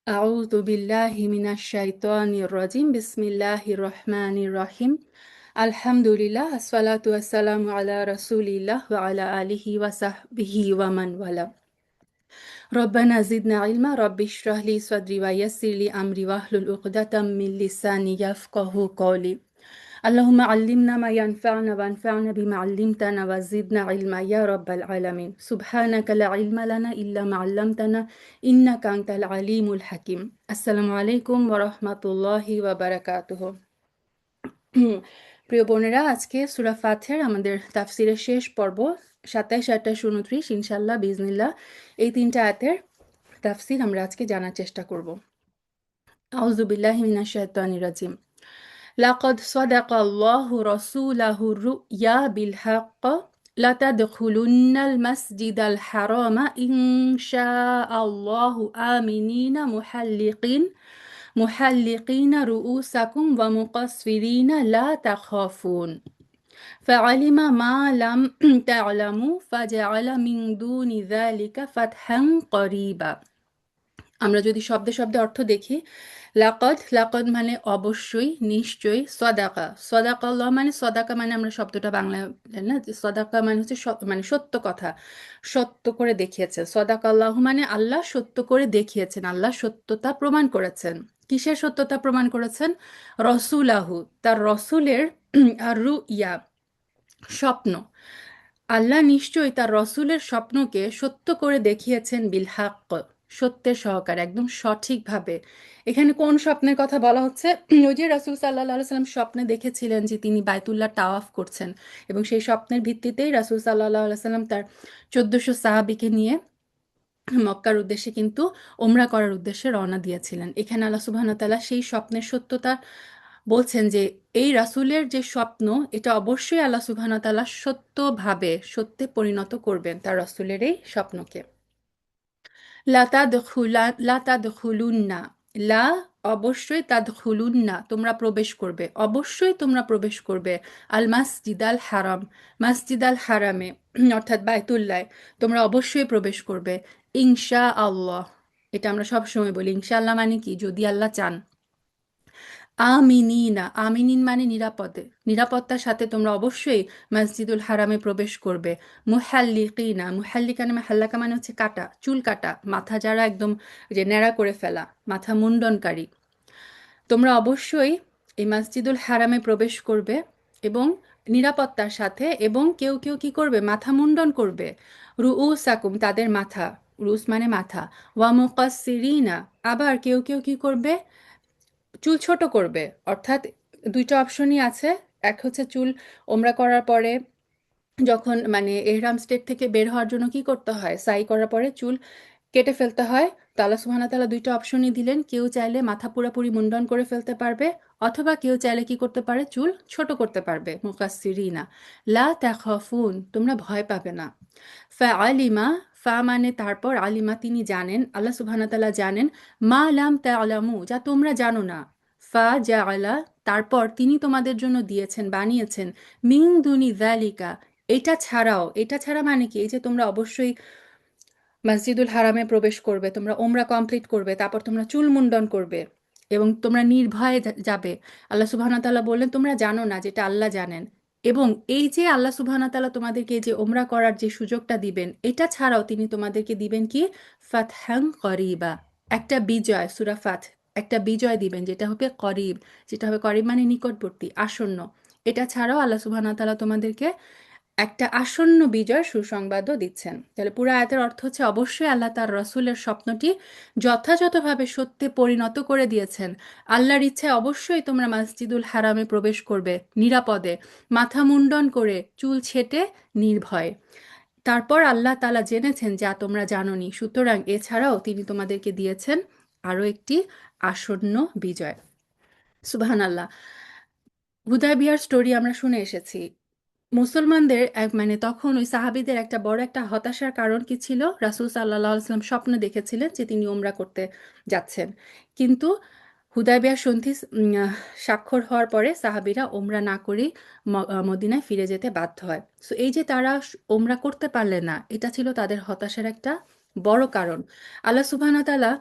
أعوذ بالله من الشيطان الرجيم بسم الله الرحمن الرحيم الحمد لله الصلاة والسلام على رسول الله وعلى آله وصحبه ومن والاه ربنا زدنا علما رب اشرح لي صدري ويسر لي أمري واحلل عقدة من لساني يفقه قولي اللهم علمنا ما ينفعنا وانفعنا بما علمتنا وزدنا علما يا رب العالمين سبحانك لا علم لنا إلا ما علمتنا إنك أنت العليم الحكيم السلام عليكم ورحمة الله وبركاته প্রিয় বোনেরা, আজকে সূরা ফাতিহার আমাদের তাফসিরের শেষ পর্ব ২৭, ২৮, ২৯ ইনশাআল্লাহ বিজনিল্লাহ এই তিনটা আয়াতের তাফসির আমরা আজকে জানার চেষ্টা করব। আউযু বিল্লাহি মিনাশ শাইতানির রাজিম। লাকাদ সাদাকাল্লাহু রাসূলাহু রু'য়া বিল হাক্ক লাতাদখুলুন্নাল মাসজিদাল হারামা ইনশাআল্লাহু আমিনিনা মুহাল্লিকিনা রুউসাকুম ওয়া মুকাসসিরিনা লা তাখাফুন فعلم ما لم تعلموا فجعل من دون ذلك فتحا قريبا। আমরা যদি শব্দে শব্দে অর্থ দেখি, লাকদ লাকদ মানে অবশ্যই, নিশ্চয়ই, সদাকা সদাকাল্লাহ মানে সদাকা মানে আমরা শব্দটা বাংলায় জানি না, যে সদাকা মানে হচ্ছে মানে সত্য কথা, সত্য করে দেখিয়েছেন। সদাকাল্লাহ মানে আল্লাহ সত্য করে দেখিয়েছেন, আল্লাহ সত্যতা প্রমাণ করেছেন। কিসের সত্যতা প্রমাণ করেছেন? রসুলাহু, তার রসুলের, আর রুইয়া স্বপ্ন। আল্লাহ নিশ্চয়ই তার রসুলের স্বপ্নকে সত্য করে দেখিয়েছেন বিল হাক্ক, সত্যের সহকারে, একদম সঠিকভাবে। এখানে কোন স্বপ্নের কথা বলা হচ্ছে? ওই যে রাসূল সাল্লাল্লাহু আলাইহি সাল্লাম স্বপ্নে দেখেছিলেন যে তিনি বায়তুল্লাহ তাওয়াফ করছেন, এবং সেই স্বপ্নের ভিত্তিতেই রাসূল সাল্লাল্লাহু আলাইহি সাল্লাম তার ১৪০০ সাহাবীকে নিয়ে মক্কার উদ্দেশ্যে কিন্তু ওমরা করার উদ্দেশ্যে রওনা দিয়েছিলেন। এখানে আল্লাহ সুবহানাহু ওয়া তাআলা সেই স্বপ্নের সত্যতা বলছেন যে এই রাসূলের যে স্বপ্ন, এটা অবশ্যই আল্লাহ সুবহানাহু ওয়া তাআলা সত্যভাবে সত্যে পরিণত করবেন তার রাসূলের এই স্বপ্নকে। লাতাদখুলুন্না, লা অবশ্যই, তাদখুলুন্না তোমরা প্রবেশ করবে, অবশ্যই তোমরা প্রবেশ করবে, আল মাসজিদ আল হারাম, মাসজিদ আল হারামে অর্থাৎ বায়তুল্লাহ তোমরা অবশ্যই প্রবেশ করবে। ইনশা আল্লাহ, এটা আমরা সব সময় বলি, ইনশাআল্লাহ মানে কি? যদি আল্লাহ চান। আমিনিনা, আমিনিন মানে নিরাপদে, নিরাপত্তার সাথে তোমরা অবশ্যই মসজিদুল হারামে প্রবেশ করবে। মুহাল্লিকিনা, মুহাল্লিকা মানে হাল্লাকা মানে হচ্ছে কাটা, চুল কাটা, মাথা যারা একদম যে ন্যাড়া করে ফেলা, মাথা মুন্ডনকারী। তোমরা অবশ্যই এই মসজিদুল হারামে প্রবেশ করবে এবং নিরাপত্তার সাথে, এবং কেউ কেউ কি করবে? মাথা মুন্ডন করবে। রুউসাকুম, তাদের মাথা, রুস মানে মাথা, ওয়া মুকাসসিরিনা, আবার কেউ কেউ কি করবে? চুল ছোট করবে। অর্থাৎ দুইটা অপশনই আছে। এক হচ্ছে চুল ওমরা করার পরে যখন মানে এহরাম স্টেট থেকে বের হওয়ার জন্য কি করতে হয়? সাই করার পরে চুল কেটে ফেলতে হয়। তো আল্লাহ সুবহানাহু ওয়া তাআলা দুইটা অপশনই দিলেন। কেউ চাইলে মাথা পুরোপুরি মুন্ডন করে ফেলতে পারবে, অথবা কেউ চাইলে কি করতে পারে? চুল ছোট করতে পারবে। মুকাসসিরিনা, লা তাখাফুন, তোমরা ভয় পাবে না। ফাআলিমা, ফা মানে তারপর, আলিমা তিনি জানেন, আল্লাহ সুবহানাহু ওয়া তাআলা জানেন, মা লাম তা'লামু যা তোমরা জানো না। ফা জাআলা, তারপর তিনি তোমাদের জন্য দিয়েছেন, বানিয়েছেন, মিন দুনি যালিকা, এটা ছাড়াও। এটা ছাড়া মানে কি? এই যে তোমরা অবশ্যই মসজিদুল হারামে প্রবেশ করবে, তোমরা ওমরা কমপ্লিট করবে, তারপর তোমরা চুল মুন্ডন করবে এবং তোমরা নির্ভয়ে যাবে। আল্লাহ সুবহানাহু ওয়া তাআলা বললেন তোমরা জানো না, যেটা আল্লাহ জানেন। এবং এই যে আল্লাহ সুবহানাহু ওয়া তাআলা তোমাদেরকে এই যে ওমরা করার যে সুযোগটা দিবেন, এটা ছাড়াও তিনি তোমাদেরকে দিবেন কি? ফাতহান করিবা, একটা বিজয়, সূরা ফাত, একটা বিজয় দিবেন, যেটা হবে করিব, যেটা হবে করিব মানে নিকটবর্তী, আসন্ন। এটা ছাড়াও আল্লাহ সুবহানাহু ওয়া তাআলা তোমাদেরকে একটা আসন্ন বিজয়ের সুসংবাদও দিচ্ছেন। তাহলে পুরো আয়াতের অর্থ হচ্ছে অবশ্যই আল্লাহ তার রসুলের স্বপ্নটি যথাযথভাবে সত্যে পরিণত করে দিয়েছেন। আল্লাহর ইচ্ছায় অবশ্যই তোমরা মসজিদুল হারামে প্রবেশ করবে নিরাপদে, মাথা মুন্ডন করে, চুল ছেটে, নির্ভয়ে। তারপর আল্লাহ তাআলা জেনেছেন যা তোমরা জানোনি, সুতরাং এছাড়াও তিনি তোমাদেরকে দিয়েছেন আরও একটি আসন্ন বিজয়। সুবহানাল্লাহ। হুদায়বিয়ার স্টোরি আমরা শুনে এসেছি। মুসলমানদের মানে তখন ওই সাহাবীদের একটা বড় একটা হতাশার কারণ কি ছিল? রাসূল সাল্লাল্লাহু আলাইহি ওয়াসাল্লাম স্বপ্নে দেখেছিলেন যে তিনি উমরা করতে যাচ্ছেন। কিন্তু হুদায়বিয়ার সন্ধি স্বাক্ষর হওয়ার পরে সাহাবীরা উমরা না করেই মদিনায় ফিরে যেতে বাধ্য হয়। সো এই যে তারা উমরা করতে পারলেন না, এটা ছিল তাদের হতাশার একটা বড় কারণ। আল্লাহ সুবহানাহু ওয়া তাআলা,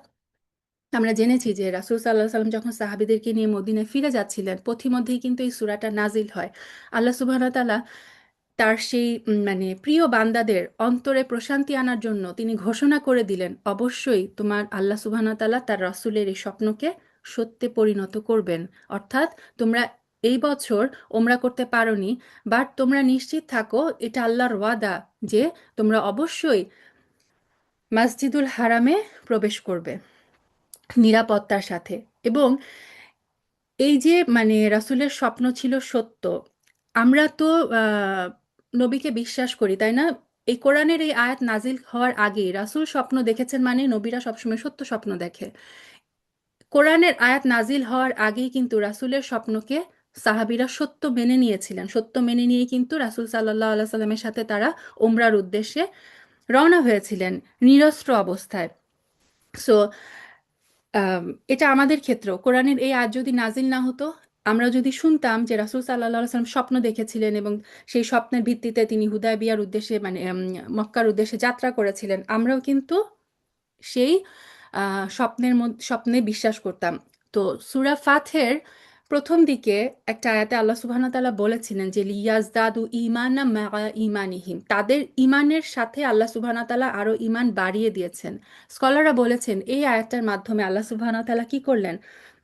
আমরা জেনেছি যে রাসূল সাল্লাল্লাহু আলাইহি ওয়াসাল্লাম যখন সাহাবীদেরকে নিয়ে মদিনায় ফিরে যাচ্ছিলেন, পথিমধ্যেই কিন্তু এই সূরাটা নাজিল হয়। আল্লাহ সুবহানাহু ওয়া তাআলা তার সেই মানে প্রিয় বান্দাদের অন্তরে প্রশান্তি আনার জন্য তিনি ঘোষণা করে দিলেন, অবশ্যই তোমার আল্লাহ সুবহানাহু ওয়া তাআলা তার রাসূলের এই স্বপ্নকে সত্যে পরিণত করবেন। অর্থাৎ তোমরা এই বছর ওমরা করতে পারোনি, বাট তোমরা নিশ্চিত থাকো এটা আল্লাহর ওয়াদা যে তোমরা অবশ্যই মসজিদুল হারামে প্রবেশ করবে নিরাপত্তার সাথে। এবং এই যে মানে রাসূলের স্বপ্ন ছিল সত্য, আমরা তো নবীকে বিশ্বাস করি, তাই না? এই কোরআনের এই আয়াত নাজিল হওয়ার আগে রাসূল স্বপ্ন দেখেছেন, মানে নবীরা সবসময় সত্য স্বপ্ন দেখে। কোরআনের আয়াত নাজিল হওয়ার আগেই কিন্তু রাসূলের স্বপ্নকে সাহাবীরা সত্য মেনে নিয়েছিলেন। সত্য মেনে নিয়ে কিন্তু রাসূল সাল্লাল্লাহু আলাইহি সাল্লামের সাথে তারা ওমরার উদ্দেশ্যে রওনা হয়েছিলেন নিরস্ত্র অবস্থায়। সো আম, এটা আমাদের ক্ষেত্রেও কোরআনের এই আয়াত যদি নাজিল না হতো, আমরা যদি শুনতাম যে রাসূল সাল্লাল্লাহু আলাইহি সাল্লাম স্বপ্ন দেখেছিলেন এবং সেই স্বপ্নের ভিত্তিতে তিনি হুদায়বিয়ার উদ্দেশ্যে মানে মক্কার উদ্দেশ্যে যাত্রা করেছিলেন, আমরাও কিন্তু সেই স্বপ্নে বিশ্বাস করতাম। তো সূরা ফাথের প্রথম দিকে একটা আয়াতে আল্লাহ সুবহানাহু ওয়া তাআলা বলেছিলেন যে লিয়াজদাদু ঈমানা মা ঈমানিহিম, তাদের ঈমানের সাথে আল্লাহ সুবহানাহু ওয়া তাআলা আরো ঈমান বাড়িয়ে দিয়েছেন। স্কলাররা বলেছেন এই আয়াতটার মাধ্যমে আল্লাহ সুবহানাহু ওয়া তাআলা কি করলেন,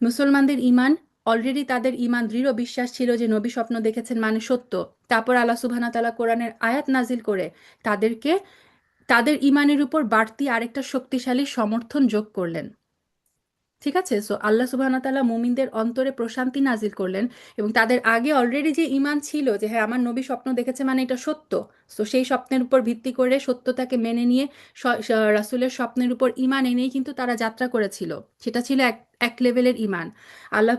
মুসলমানদের ঈমান, অলরেডি তাদের ঈমান দৃঢ় বিশ্বাস ছিল যে নবী স্বপ্ন দেখেছেন মানে সত্য, তারপর আল্লাহ সুবহানাহু ওয়া তাআলা কোরআনের আয়াত নাজিল করে তাদেরকে তাদের ঈমানের উপর বাড়তি আরেকটা শক্তিশালী সমর্থন যোগ করলেন। ঠিক আছে, সো আল্লাহ সুবহানাহু ওয়া তাআলা মুমিনদের অন্তরে প্রশান্তি নাজিল করলেন এবং তাদের আগে অলরেডি যে ঈমান ছিল যে হ্যাঁ আমার নবী স্বপ্ন দেখেছে মানে এটা সত্য, সো সেই স্বপ্নের উপর ভিত্তি করে সত্যতাকে মেনে নিয়ে রাসূলের স্বপ্নের উপর ঈমান এনেই কিন্তু তারা যাত্রা করেছিল। সেটা ছিল এক এক লেভেলের ঈমান। আল্লাহ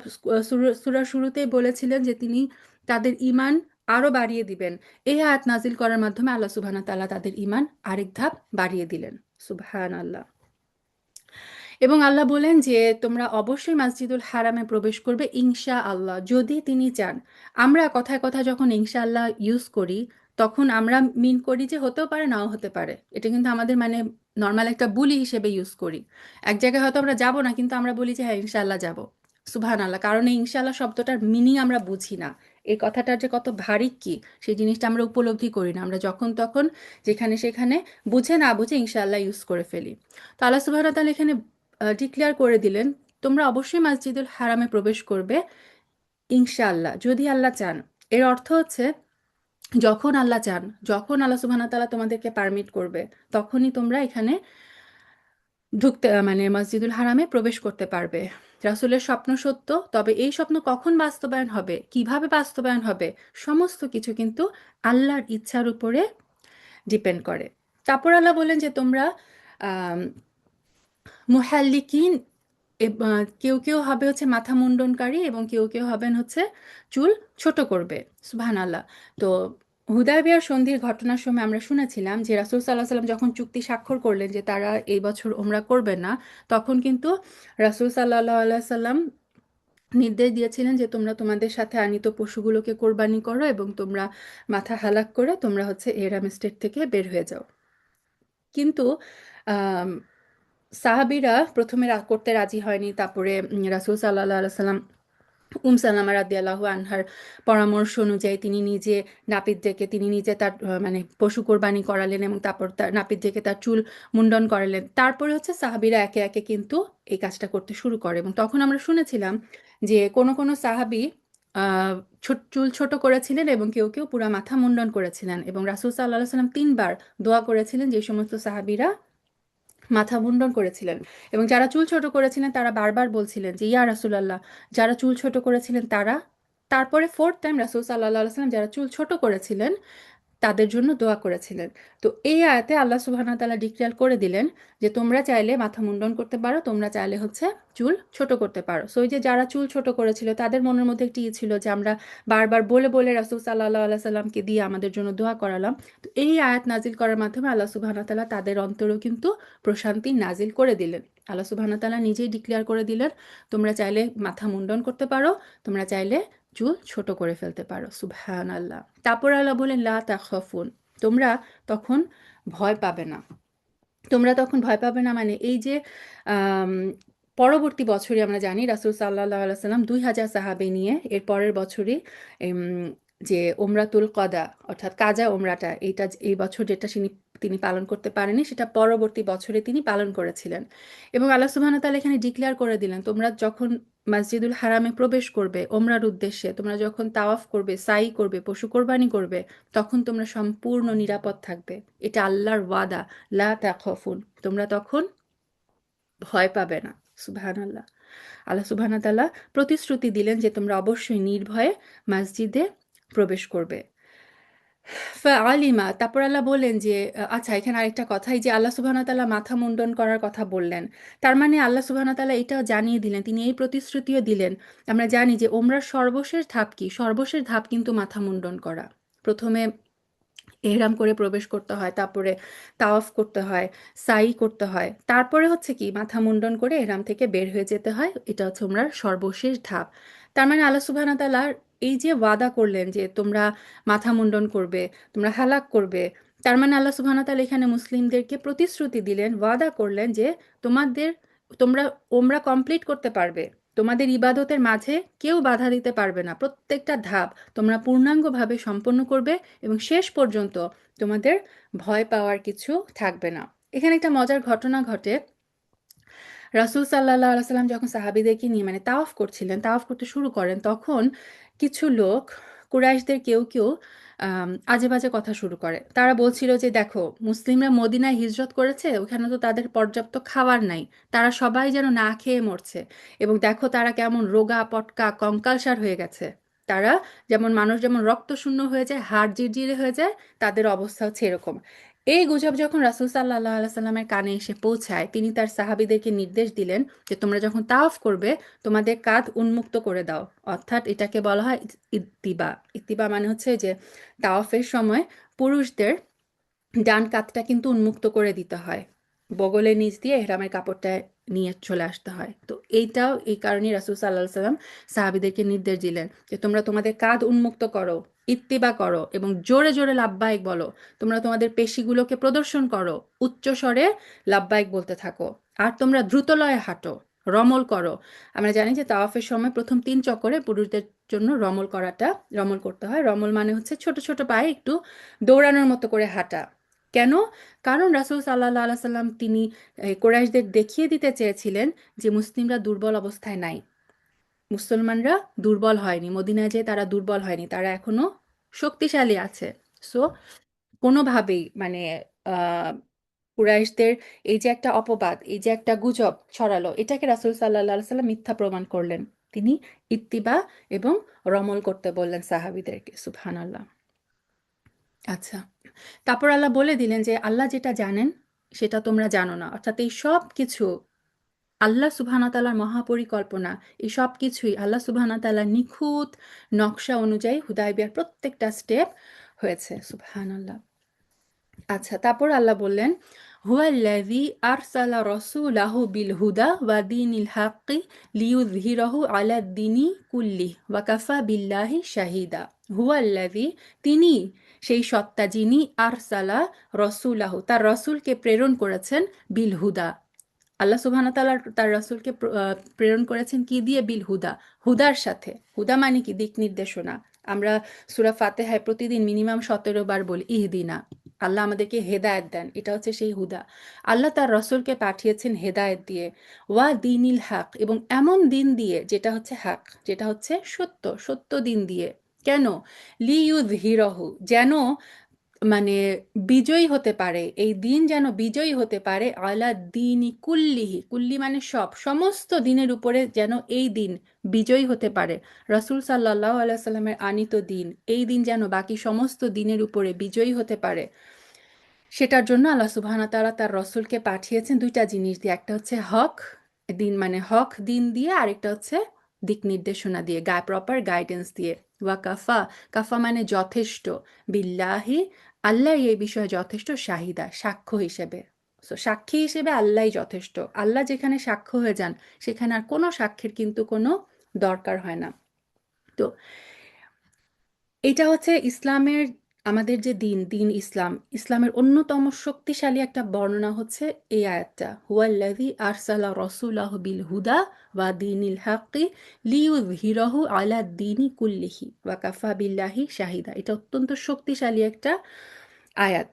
সূরার শুরুতেই বলেছিলেন যে তিনি তাদের ঈমান আরো বাড়িয়ে দিবেন। এই আয়াত নাজিল করার মাধ্যমে আল্লাহ সুবহানাহু ওয়া তাআলা তাদের ঈমান আরেক ধাপ বাড়িয়ে দিলেন। সুবহানাল্লাহ। এবং আল্লাহ বলেন যে তোমরা অবশ্যই মসজিদুল হারামে প্রবেশ করবে ইনশা আল্লাহ, যদি তিনি চান। আমরা কথায় কথায় যখন ইনশা আল্লাহ ইউজ করি, তখন আমরা মিন করি যে হতেও পারে নাও হতে পারে। এটা কিন্তু আমাদের মানে নর্মাল একটা বুলি হিসেবে ইউজ করি। এক জায়গায় হয়তো আমরা যাব না, কিন্তু আমরা বলি যে হ্যাঁ ইনশাআল্লাহ যাব। সুবহান আল্লাহ, কারণ এই ইনশাআল্লাহ শব্দটার মিনিং আমরা বুঝি না। এই কথাটার যে কত ভারী কি সেই জিনিসটা আমরা উপলব্ধি করি না, আমরা যখন তখন যেখানে সেখানে বুঝে না বুঝে ইনশাআল্লাহ ইউজ করে ফেলি। তো আল্লাহ সুবহানাহু ওয়া তাআলা এখানে ডিক্লেয়ার করে দিলেন তোমরা অবশ্যই মসজিদুল হারামে প্রবেশ করবে ইনশাআল্লাহ, যদি আল্লাহ চান। এর অর্থ হচ্ছে যখন আল্লাহ চান, যখন আল্লাহ সুবহানাহু ওয়া তাআলা তোমাদেরকে পারমিট করবে, তখনই তোমরা এখানে ঢুকতে মানে মসজিদুল হারামে প্রবেশ করতে পারবে। রাসূলের স্বপ্ন সত্য, তবে এই স্বপ্ন কখন বাস্তবায়ন হবে, কিভাবে বাস্তবায়ন হবে, সমস্ত কিছু কিন্তু আল্লাহর ইচ্ছার উপরে ডিপেন্ড করে। তারপর আল্লাহ বলেন যে তোমরা আম, মুহাল্লিকিন, কেউ কেউ হবে হচ্ছে মাথা মুন্ডনকারী এবং কেউ কেউ হবেন হচ্ছে চুল ছোট করবে। সুবহানাল্লাহ। তো হুদায়বিয়ার সন্ধির ঘটনার সময় আমরা শুনেছিলাম যে রাসূল সাল্লাল্লাহু আলাইহি ওয়াসাল্লাম যখন চুক্তি স্বাক্ষর করলেন যে তারা এই বছর ওমরা করবেন না, তখন কিন্তু রাসূল সাল্লাল্লাহু আলাইহি ওয়াসাল্লাম নির্দেশ দিয়েছিলেন যে তোমরা তোমাদের সাথে আনিত পশুগুলোকে কোরবানি করো এবং তোমরা মাথা হালাক করে তোমরা হচ্ছে এহরাম স্টেট থেকে বের হয়ে যাও। কিন্তু আম, সাহাবীরা প্রথমে করতে রাজি হয়নি। তারপরে রাসূল সাল্লাল্লাহু আলাইহি সাল্লাম সালামা রাদিয়াল্লাহু আনহার পরামর্শ অনুযায়ী তিনি নিজে নাপিত ডেকে তিনি নিজে তার মানে পশু কোরবানি করালেন এবং তারপর তার নাপিত ডেকে তার চুল মুন্ডন করালেন। তারপরে হচ্ছে সাহাবীরা একে একে কিন্তু এই কাজটা করতে শুরু করে এবং তখন আমরা শুনেছিলাম যে কোনো কোনো সাহাবী চুল ছোট করেছিলেন এবং কেউ কেউ পুরা মাথা মুন্ডন করেছিলেন এবং রাসূল সাল্লাল্লাহু আলাইহি সাল্লাম 3 বার দোয়া করেছিলেন যে সমস্ত সাহাবীরা মাথা মুন্ডন করেছিলেন। এবং যারা চুল ছোট করেছিলেন তারা বারবার বলছিলেন যে ইয়া রাসূলুল্লাহ, যারা চুল ছোট করেছিলেন তারা। তারপরে ফোর্থ টাইম রাসূল সাল্লাল্লাহু আলাইহি ওয়াসাল্লাম যারা চুল ছোট করেছিলেন তাদের জন্য দোয়া করেছিলেন। তো এই আয়াতে আল্লাহ সুবহানাহু ওয়া তাআলা ডিক্লেয়ার করে দিলেন যে তোমরা চাইলে মাথা মুন্ডন করতে পারো, তোমরা চাইলে হচ্ছে চুল ছোট করতে পারো। সো এই যে যারা চুল ছোট করেছিল তাদের মনের মধ্যে একটি ছিল যে আমরা বারবার বলে বলে রাসূল সাল্লাল্লাহু আলাইহি সাল্লামকে দিয়ে আমাদের জন্য দোয়া করালাম। তো এই আয়াত নাজিল করার মাধ্যমে আল্লাহ সুবহানাহু ওয়া তাআলা তাদের অন্তরেও কিন্তু প্রশান্তি নাজিল করে দিলেন। আল্লাহ সুবহানাহু ওয়া তাআলা নিজেই ডিক্লেয়ার করে দিলেন তোমরা চাইলে মাথা মুন্ডন করতে পারো, তোমরা চাইলে চুল ছোট করে ফেলতে পারো। সুবহানাল্লাহ। তারপর আল্লাহ বলেন লা তাখাফুন, তোমরা তখন ভয় পাবে না। তোমরা তখন ভয় পাবে না, মানে এই যে আম, পরবর্তী বছরই আমরা জানি রাসূল সাল্লাল্লাহু আলাইহি সাল্লাম 2000 সাহাবী নিয়ে এর পরের বছরই এম, যে ওমরাতুল কদা অর্থাৎ কাজা ওমরাটা, এইটা এই বছর যেটা তিনি পালন করতে পারেনি সেটা পরবর্তী বছরে তিনি পালন করেছিলেন। এবং আল্লাহ সুবহানাহু ওয়া তাআলা এখানে ডিক্লেয়ার করে দিলেন, তোমরা যখন মসজিদুল হারামে প্রবেশ করবে ওমরার উদ্দেশ্যে, তোমরা যখন তাওয়াফ করবে, সাই করবে, পশু কোরবানি করবে, তখন তোমরা সম্পূর্ণ নিরাপদ থাকবে। এটা আল্লাহর ওয়াদা। লা তাখফুন, তোমরা তখন ভয় পাবে না। সুবহানাল্লাহ। আল্লাহ সুবহানাহু ওয়া তাআলা প্রতিশ্রুতি দিলেন যে তোমরা অবশ্যই নির্ভয়ে মসজিদে প্রবেশ করবে। ফাআলিমা, তারপর আল্লাহ বললেন যে আচ্ছা, এখানে আরেকটা কথা, এই যে আল্লাহ সুবহানাহু ওয়া তাআলা মাথা মুন্ডন করার কথা বললেন, তার মানে আল্লাহ সুবহানাহু ওয়া তাআলা এটাও জানিয়ে দিলেন, তিনি এই প্রতিশ্রুতিও দিলেন। আমরা জানি যে ওমরার সর্বশেষ ধাপ কি? সর্বশেষ ধাপ কিন্তু মাথা মুন্ডন করা। প্রথমে এহরাম করে প্রবেশ করতে হয়, তারপরে তাওয়াফ করতে হয়, সাই করতে হয়, তারপরে হচ্ছে কি মাথা মুন্ডন করে এহরাম থেকে বের হয়ে যেতে হয়। এটা হচ্ছে ওমরার সর্বশেষ ধাপ। তার মানে আল্লাহ সুবহানাহু ওয়া তাআলা এই যে ওয়াদা করলেন যে তোমরা মাথা মুন্ডন করবে, তোমরা হালাক করবে, তার মানে আল্লাহ সুবহানাহু ওয়া তাআলা এখানে মুসলিমদেরকে প্রতিশ্রুতি দিলেন, ওয়াদা করলেন যে তোমাদের তোমরা ওমরা কমপ্লিট করতে পারবে, তোমাদের ইবাদতের মাঝে কেউ বাধা দিতে পারবে না, প্রত্যেকটা ধাপ তোমরা পূর্ণাঙ্গভাবে সম্পন্ন করবে এবং শেষ পর্যন্ত তোমাদের ভয় পাওয়ার কিছু থাকবে না। এখানে একটা মজার ঘটনা ঘটে। রাসূল সাল্লাল্লাহু আলাইহি সাল্লাম যখন সাহাবীদেরকে নিয়ে মানে তাওয়াফ করছিলেন, তাওয়াফ করতে শুরু করেন, তখন কিছু লোক কুরাইশদের কেউ আজে বাজে কথা শুরু করে। তারা বলছিল যে দেখো, মুসলিমরা মদিনায় হিজরত করেছে, ওখানে তো তাদের পর্যাপ্ত খাবার নাই, তারা সবাই যেন না খেয়ে মরছে, এবং দেখো তারা কেমন রোগা পটকা কঙ্কালসার হয়ে গেছে। তারা যেমন, মানুষ যেমন রক্ত শূন্য হয়ে যায়, হাড় জিরজিরে হয়ে যায়, তাদের অবস্থা হচ্ছে এরকম। এই গুজব যখন রাসূল সাল্লাল্লাহু আলাইহি সাল্লামের কানে এসে পৌঁছায়, তিনি তার সাহাবীদেরকে নির্দেশ দিলেন যে তোমরা যখন তাওয়াফ করবে তোমাদের কাঁধ উন্মুক্ত করে দাও। অর্থাৎ এটাকে বলা হয় ইত্তিবা। ইত্তিবা মানে হচ্ছে যে তাওয়াফের সময় পুরুষদের ডান কাঁধটা কিন্তু উন্মুক্ত করে দিতে হয়, বগলের নিচ দিয়ে এহরামের কাপড়টা নিয়ে চলে আসতে হয়। তো এইটাও এই কারণেই রাসূল সাল্লাল্লাহু আলাইহি সাল্লাম সাহাবীদেরকে নির্দেশ দিলেন যে তোমরা তোমাদের কাঁধ উন্মুক্ত করো, ইত্তিবা করো এবং জোরে জোরে লাব্বাইক বলো। তোমরা তোমাদের পেশিগুলোকে প্রদর্শন করো, উচ্চ স্বরে লাব্বাইক বলতে থাকো। আর তোমরা দ্রুত লয়ে হাঁটো, রমল করো। আমরা জানি যে তাওয়াফের সময় প্রথম 3 চক্করে পুরুষদের জন্য রমল করতে হয়। রমল মানে হচ্ছে ছোট ছোট পায়ে একটু দৌড়ানোর মতো করে হাঁটা। কেন? কারণ রাসূল সাল্লাল্লাহু আলাইহি সাল্লাম তিনি কুরাইশদের দেখিয়ে দিতে চেয়েছিলেন যে মুসলিমরা দুর্বল অবস্থায় নাই। মুসলমানরা দুর্বল হয়নি, মদিনায় যেয়ে তারা দুর্বল হয়নি, তারা এখনো শক্তিশালী আছে। সো কোনোভাবেই মানে আহ কুরাইশদের এই যে একটা অপবাদ, এই যে একটা গুজব ছড়ালো, এটাকে রাসূল সাল্লাল্লাহু আলাইহি সাল্লাম মিথ্যা প্রমাণ করলেন। তিনি ইত্তিবা এবং রমল করতে বললেন সাহাবীদেরকে। সুবহানাল্লাহ। আচ্ছা, তারপর আল্লাহ বলে দিলেন যে আল্লাহ যেটা জানেন সেটা তোমরা জানো না। অর্থাৎ এই সব কিছু আল্লাহ সুবহানাহু ওয়া তাআলার মহাপরিকল্পনা, এই সব কিছুই আল্লাহ সুবহানাহু ওয়া তাআলার নিখুঁত নকশা অনুযায়ী হুদায়বিয়ার প্রত্যেকটা স্টেপ হয়েছে। সুবহানাল্লাহ। আচ্ছা, তারপর আল্লাহ বললেন, হুয়াল্লাযী আরসালা রাসূলাহু বিল হুদা ওয়া দীনিল হাক্কি লিইয়ুযহিরাহু আলাদ দীনি কুল্লিহি ওয়া কাফা বিল্লাহি শাহীদা। হুয়াল্লাযী, তিনি সেই সত্তা যিনি, আরসালা রাসূলাহু, তার রাসূলকে প্রেরণ করেছেন, বিল হুদা, আল্লাহ সুবহানাহু ওয়া তাআলা তার রাসূলকে প্রেরণ করেছেন কি দিয়ে? বিল হুদা, হুদার সাথে। হুদা মানে কি? দিক নির্দেশনা। আমরা সূরা ফাতিহায় প্রতিদিন মিনিমাম 17 বার বলি ইহদিনা। আল্লাহ আমাদেরকে হেদায়েত দেন, এটা হচ্ছে সেই হুদা। আল্লাহ তার রাসূলকে পাঠিয়েছেন হেদায়েত দিয়ে। ওয়া দীনিল হক, এবং এমন দিন দিয়ে যেটা হচ্ছে হক, যেটা হচ্ছে সত্য, সত্য দিন দিয়ে। কেন? লিইয়ুযহিরাহু, যেন মানে বিজয়ী হতে পারে, এই দিন যেন বিজয়ী হতে পারে, আলা দিনই কুল্লিহি, কুল্লি মানে সব, সমস্ত দিনের উপরে যেন এই দিন বিজয়ী হতে পারে। রাসূল সাল্লাল্লাহু আলাইহি সাল্লামের আনিত দিন, এই দিন যেন বাকি সমস্ত দিনের উপরে বিজয়ী হতে পারে, সেটার জন্য আল্লাহ সুবহানাহু ওয়া তাআলা তার রাসূলকে পাঠিয়েছেন দুইটা জিনিস দিয়ে। একটা হচ্ছে হক দিন, মানে হক দিন দিয়ে, আরেকটা হচ্ছে দিক নির্দেশনা দিয়ে, প্রপার গাইডেন্স দিয়ে। ওয়া কাফা, কাফা মানে যথেষ্ট, বিল্লাহি, আল্লাহ এই বিষয়ে যথেষ্ট, শাহিদা সাক্ষ্য হিসেবে। সো সাক্ষী হিসেবে আল্লাহই যথেষ্ট। আল্লাহ যেখানে সাক্ষ্য হয়ে যান, সেখানে আর কোনো সাক্ষ্যের কিন্তু কোনো দরকার হয় না। তো এটা হচ্ছে ইসলামের আমাদের যে দিন, দিন ইসলাম, ইসলামের অন্যতম শক্তিশালী একটা বর্ণনা হচ্ছে এই আয়াতটা, হুয়াল্লাযী আরসালা রাসূলাহু বিল হুদা ওয়া দীনিল হাক্কি লিইয়ুযহিরাহু আলা দ্বীনি কুল্লিহি ওয়া কাফা বিল্লাহি শাহিদা। এটা অত্যন্ত শক্তিশালী একটা আয়াত।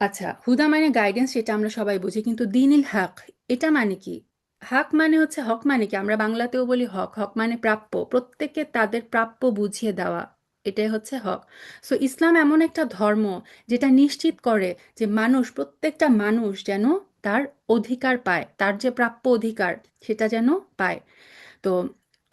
আচ্ছা, হুদা মানে গাইডেন্স, সেটা আমরা সবাই বুঝি, কিন্তু দিনিল হক এটা মানে কি? হক মানে হচ্ছে, হক মানে কি? আমরা বাংলাতেও বলি হক, হক মানে প্রাপ্য, প্রত্যেককে তাদের প্রাপ্য বুঝিয়ে দেওয়া, এটাই হচ্ছে হক। সো ইসলাম এমন একটা ধর্ম যেটা নিশ্চিত করে যে মানুষ, প্রত্যেকটা মানুষ যেন তার অধিকার পায়, তার যে প্রাপ্য অধিকার সেটা যেন পায়। তো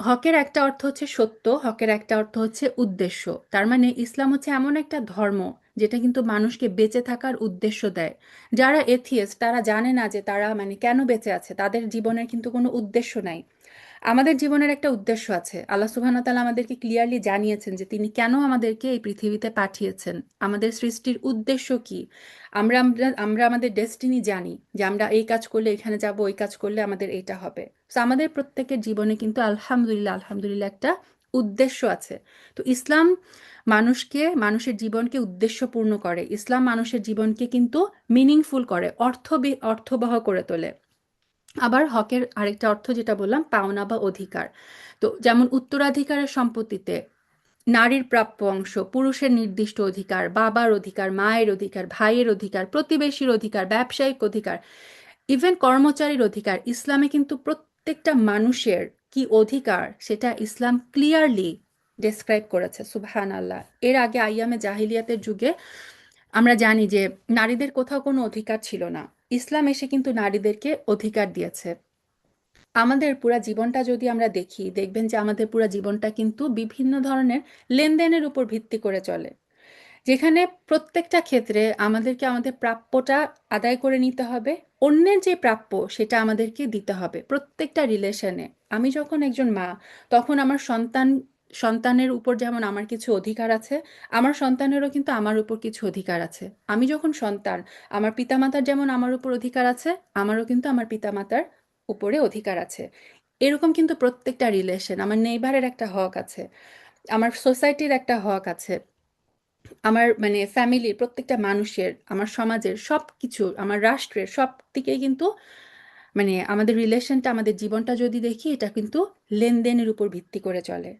হকের একটা অর্থ হচ্ছে সত্য, হকের একটা অর্থ হচ্ছে উদ্দেশ্য। তার মানে ইসলাম হচ্ছে এমন একটা ধর্ম যেটা কিন্তু মানুষকে বেঁচে থাকার উদ্দেশ্য দেয়। যারা এথিয়েস্ট তারা জানে না যে তারা মানে কেন বেঁচে আছে, তাদের জীবনের কিন্তু কোনো উদ্দেশ্য নাই। আমাদের জীবনের একটা উদ্দেশ্য আছে। আল্লাহ সুবহানাহু ওয়া তাআলা আমাদেরকে ক্লিয়ারলি জানিয়েছেন যে তিনি কেন আমাদেরকে এই পৃথিবীতে পাঠিয়েছেন। আমাদের সৃষ্টির উদ্দেশ্য কি? আমরা আমাদের ডেস্টিনি জানি যে আমরা এই কাজ করলে এখানে যাব, ওই কাজ করলে আমাদের এটা হবে। সো আমাদের প্রত্যেকের জীবনে কিন্তু আলহামদুলিল্লাহ, আলহামদুলিল্লাহ একটা উদ্দেশ্য আছে। তো ইসলাম মানুষকে, মানুষের জীবনকে উদ্দেশ্যপূর্ণ করে। ইসলাম মানুষের জীবনকে কিন্তু মিনিংফুল করে, অর্থবহ করে তোলে। আবার হকের আরেকটা অর্থ যেটা বললাম, পাওনা বা অধিকার। তো যেমন উত্তরাধিকারের সম্পত্তিতে নারীর প্রাপ্য অংশ, পুরুষের নির্দিষ্ট অধিকার, বাবার অধিকার, মায়ের অধিকার, ভাইয়ের অধিকার, প্রতিবেশীর অধিকার, ব্যবসায়িক অধিকার, ইভেন কর্মচারীর অধিকার, ইসলামে কিন্তু প্রত্যেকটা মানুষের কি অধিকার সেটা ইসলাম ক্লিয়ারলি ডেসক্রাইব করেছে। সুবহান আল্লাহ। এর আগে আইয়ামে জাহিলিয়াতের যুগে আমরা জানি যে নারীদের কোথাও কোনো অধিকার ছিল না। ইসলাম এসে কিন্তু নারীদেরকে অধিকার দিয়েছে। আমাদের পুরা জীবনটা যদি আমরা দেখি, দেখবেন যে আমাদের পুরা জীবনটা কিন্তু বিভিন্ন ধরনের লেনদেনের উপর ভিত্তি করে চলে, যেখানে প্রত্যেকটা ক্ষেত্রে আমাদেরকে আমাদের প্রাপ্যটা আদায় করে নিতে হবে। অন্যের যে প্রাপ্য সেটা আমাদেরকে দিতে হবে প্রত্যেকটা রিলেশনে। আমি যখন একজন মা, তখন আমার সন্তানের উপর যেমন আমার কিছু অধিকার আছে, আমার সন্তানেরও কিন্তু আমার উপর কিছু অধিকার আছে। আমি যখন সন্তান, আমার পিতামাতার যেমন আমার উপর অধিকার আছে, আমারও কিন্তু আমার পিতামাতার উপরে অধিকার আছে। এরকম কিন্তু প্রত্যেকটা রিলেশন, আমার নেইবারের একটা হক আছে, আমার সোসাইটির একটা হক আছে, আমার মানে ফ্যামিলির প্রত্যেকটা মানুষের, আমার সমাজের সব কিছু, আমার রাষ্ট্রের সব দিকেই কিন্তু মানে আমাদের রিলেশনটা, আমাদের জীবনটা যদি দেখি, এটা কিন্তু লেনদেনের উপর ভিত্তি করে চলে।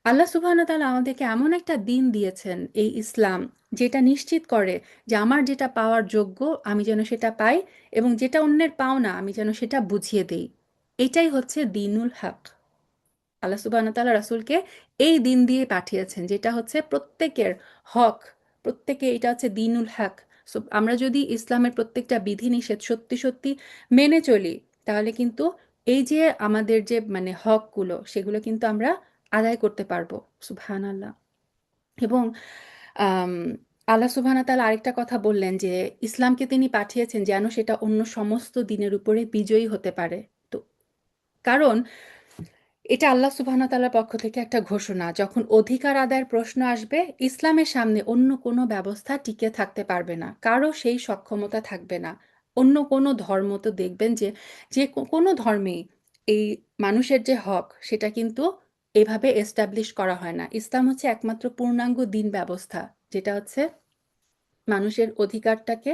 আল্লাহ সুবহানাহু ওয়া তাআলা আমাদেরকে এমন একটা দিন দিয়েছেন, এই ইসলাম, যেটা নিশ্চিত করে যে আমার যেটা পাওয়ার যোগ্য আমি যেন সেটা পাই, এবং যেটা অন্যের পাওনা আমি যেন সেটা বুঝিয়ে দেই। এটাই হচ্ছে দিনুল হক। আল্লাহ সুবহানাহু ওয়া তাআলা রাসূলকে এই দিন দিয়ে পাঠিয়েছেন, যেটা হচ্ছে প্রত্যেকের হক, প্রত্যেকে, এটা হচ্ছে দিনুল হক। সো আমরা যদি ইসলামের প্রত্যেকটা বিধিনিষেধ সত্যি সত্যি মেনে চলি, তাহলে কিন্তু এই যে আমাদের যে মানে হকগুলো, সেগুলো কিন্তু আমরা আদায় করতে পারবো। সুবহানাল্লাহ। এবং আম, আল্লাহ সুবহানাহু ওয়া তাআলা আরেকটা কথা বললেন যে ইসলামকে তিনি পাঠিয়েছেন যেন সেটা অন্য সমস্ত দিনের উপরে বিজয়ী হতে পারে। তো কারণ এটা আল্লাহ সুবহানাহু ওয়া তাআলার পক্ষ থেকে একটা ঘোষণা, যখন অধিকার আদায়ের প্রশ্ন আসবে, ইসলামের সামনে অন্য কোনো ব্যবস্থা টিকে থাকতে পারবে না, কারো সেই সক্ষমতা থাকবে না। অন্য কোনো ধর্ম তো দেখবেন যে, কোনো ধর্মেই এই মানুষের যে হক সেটা কিন্তু এভাবে এস্টাবলিশ করা হয় না। ইসলাম হচ্ছে একমাত্র পূর্ণাঙ্গ দিন ব্যবস্থা, যেটা হচ্ছে মানুষের অধিকারটাকে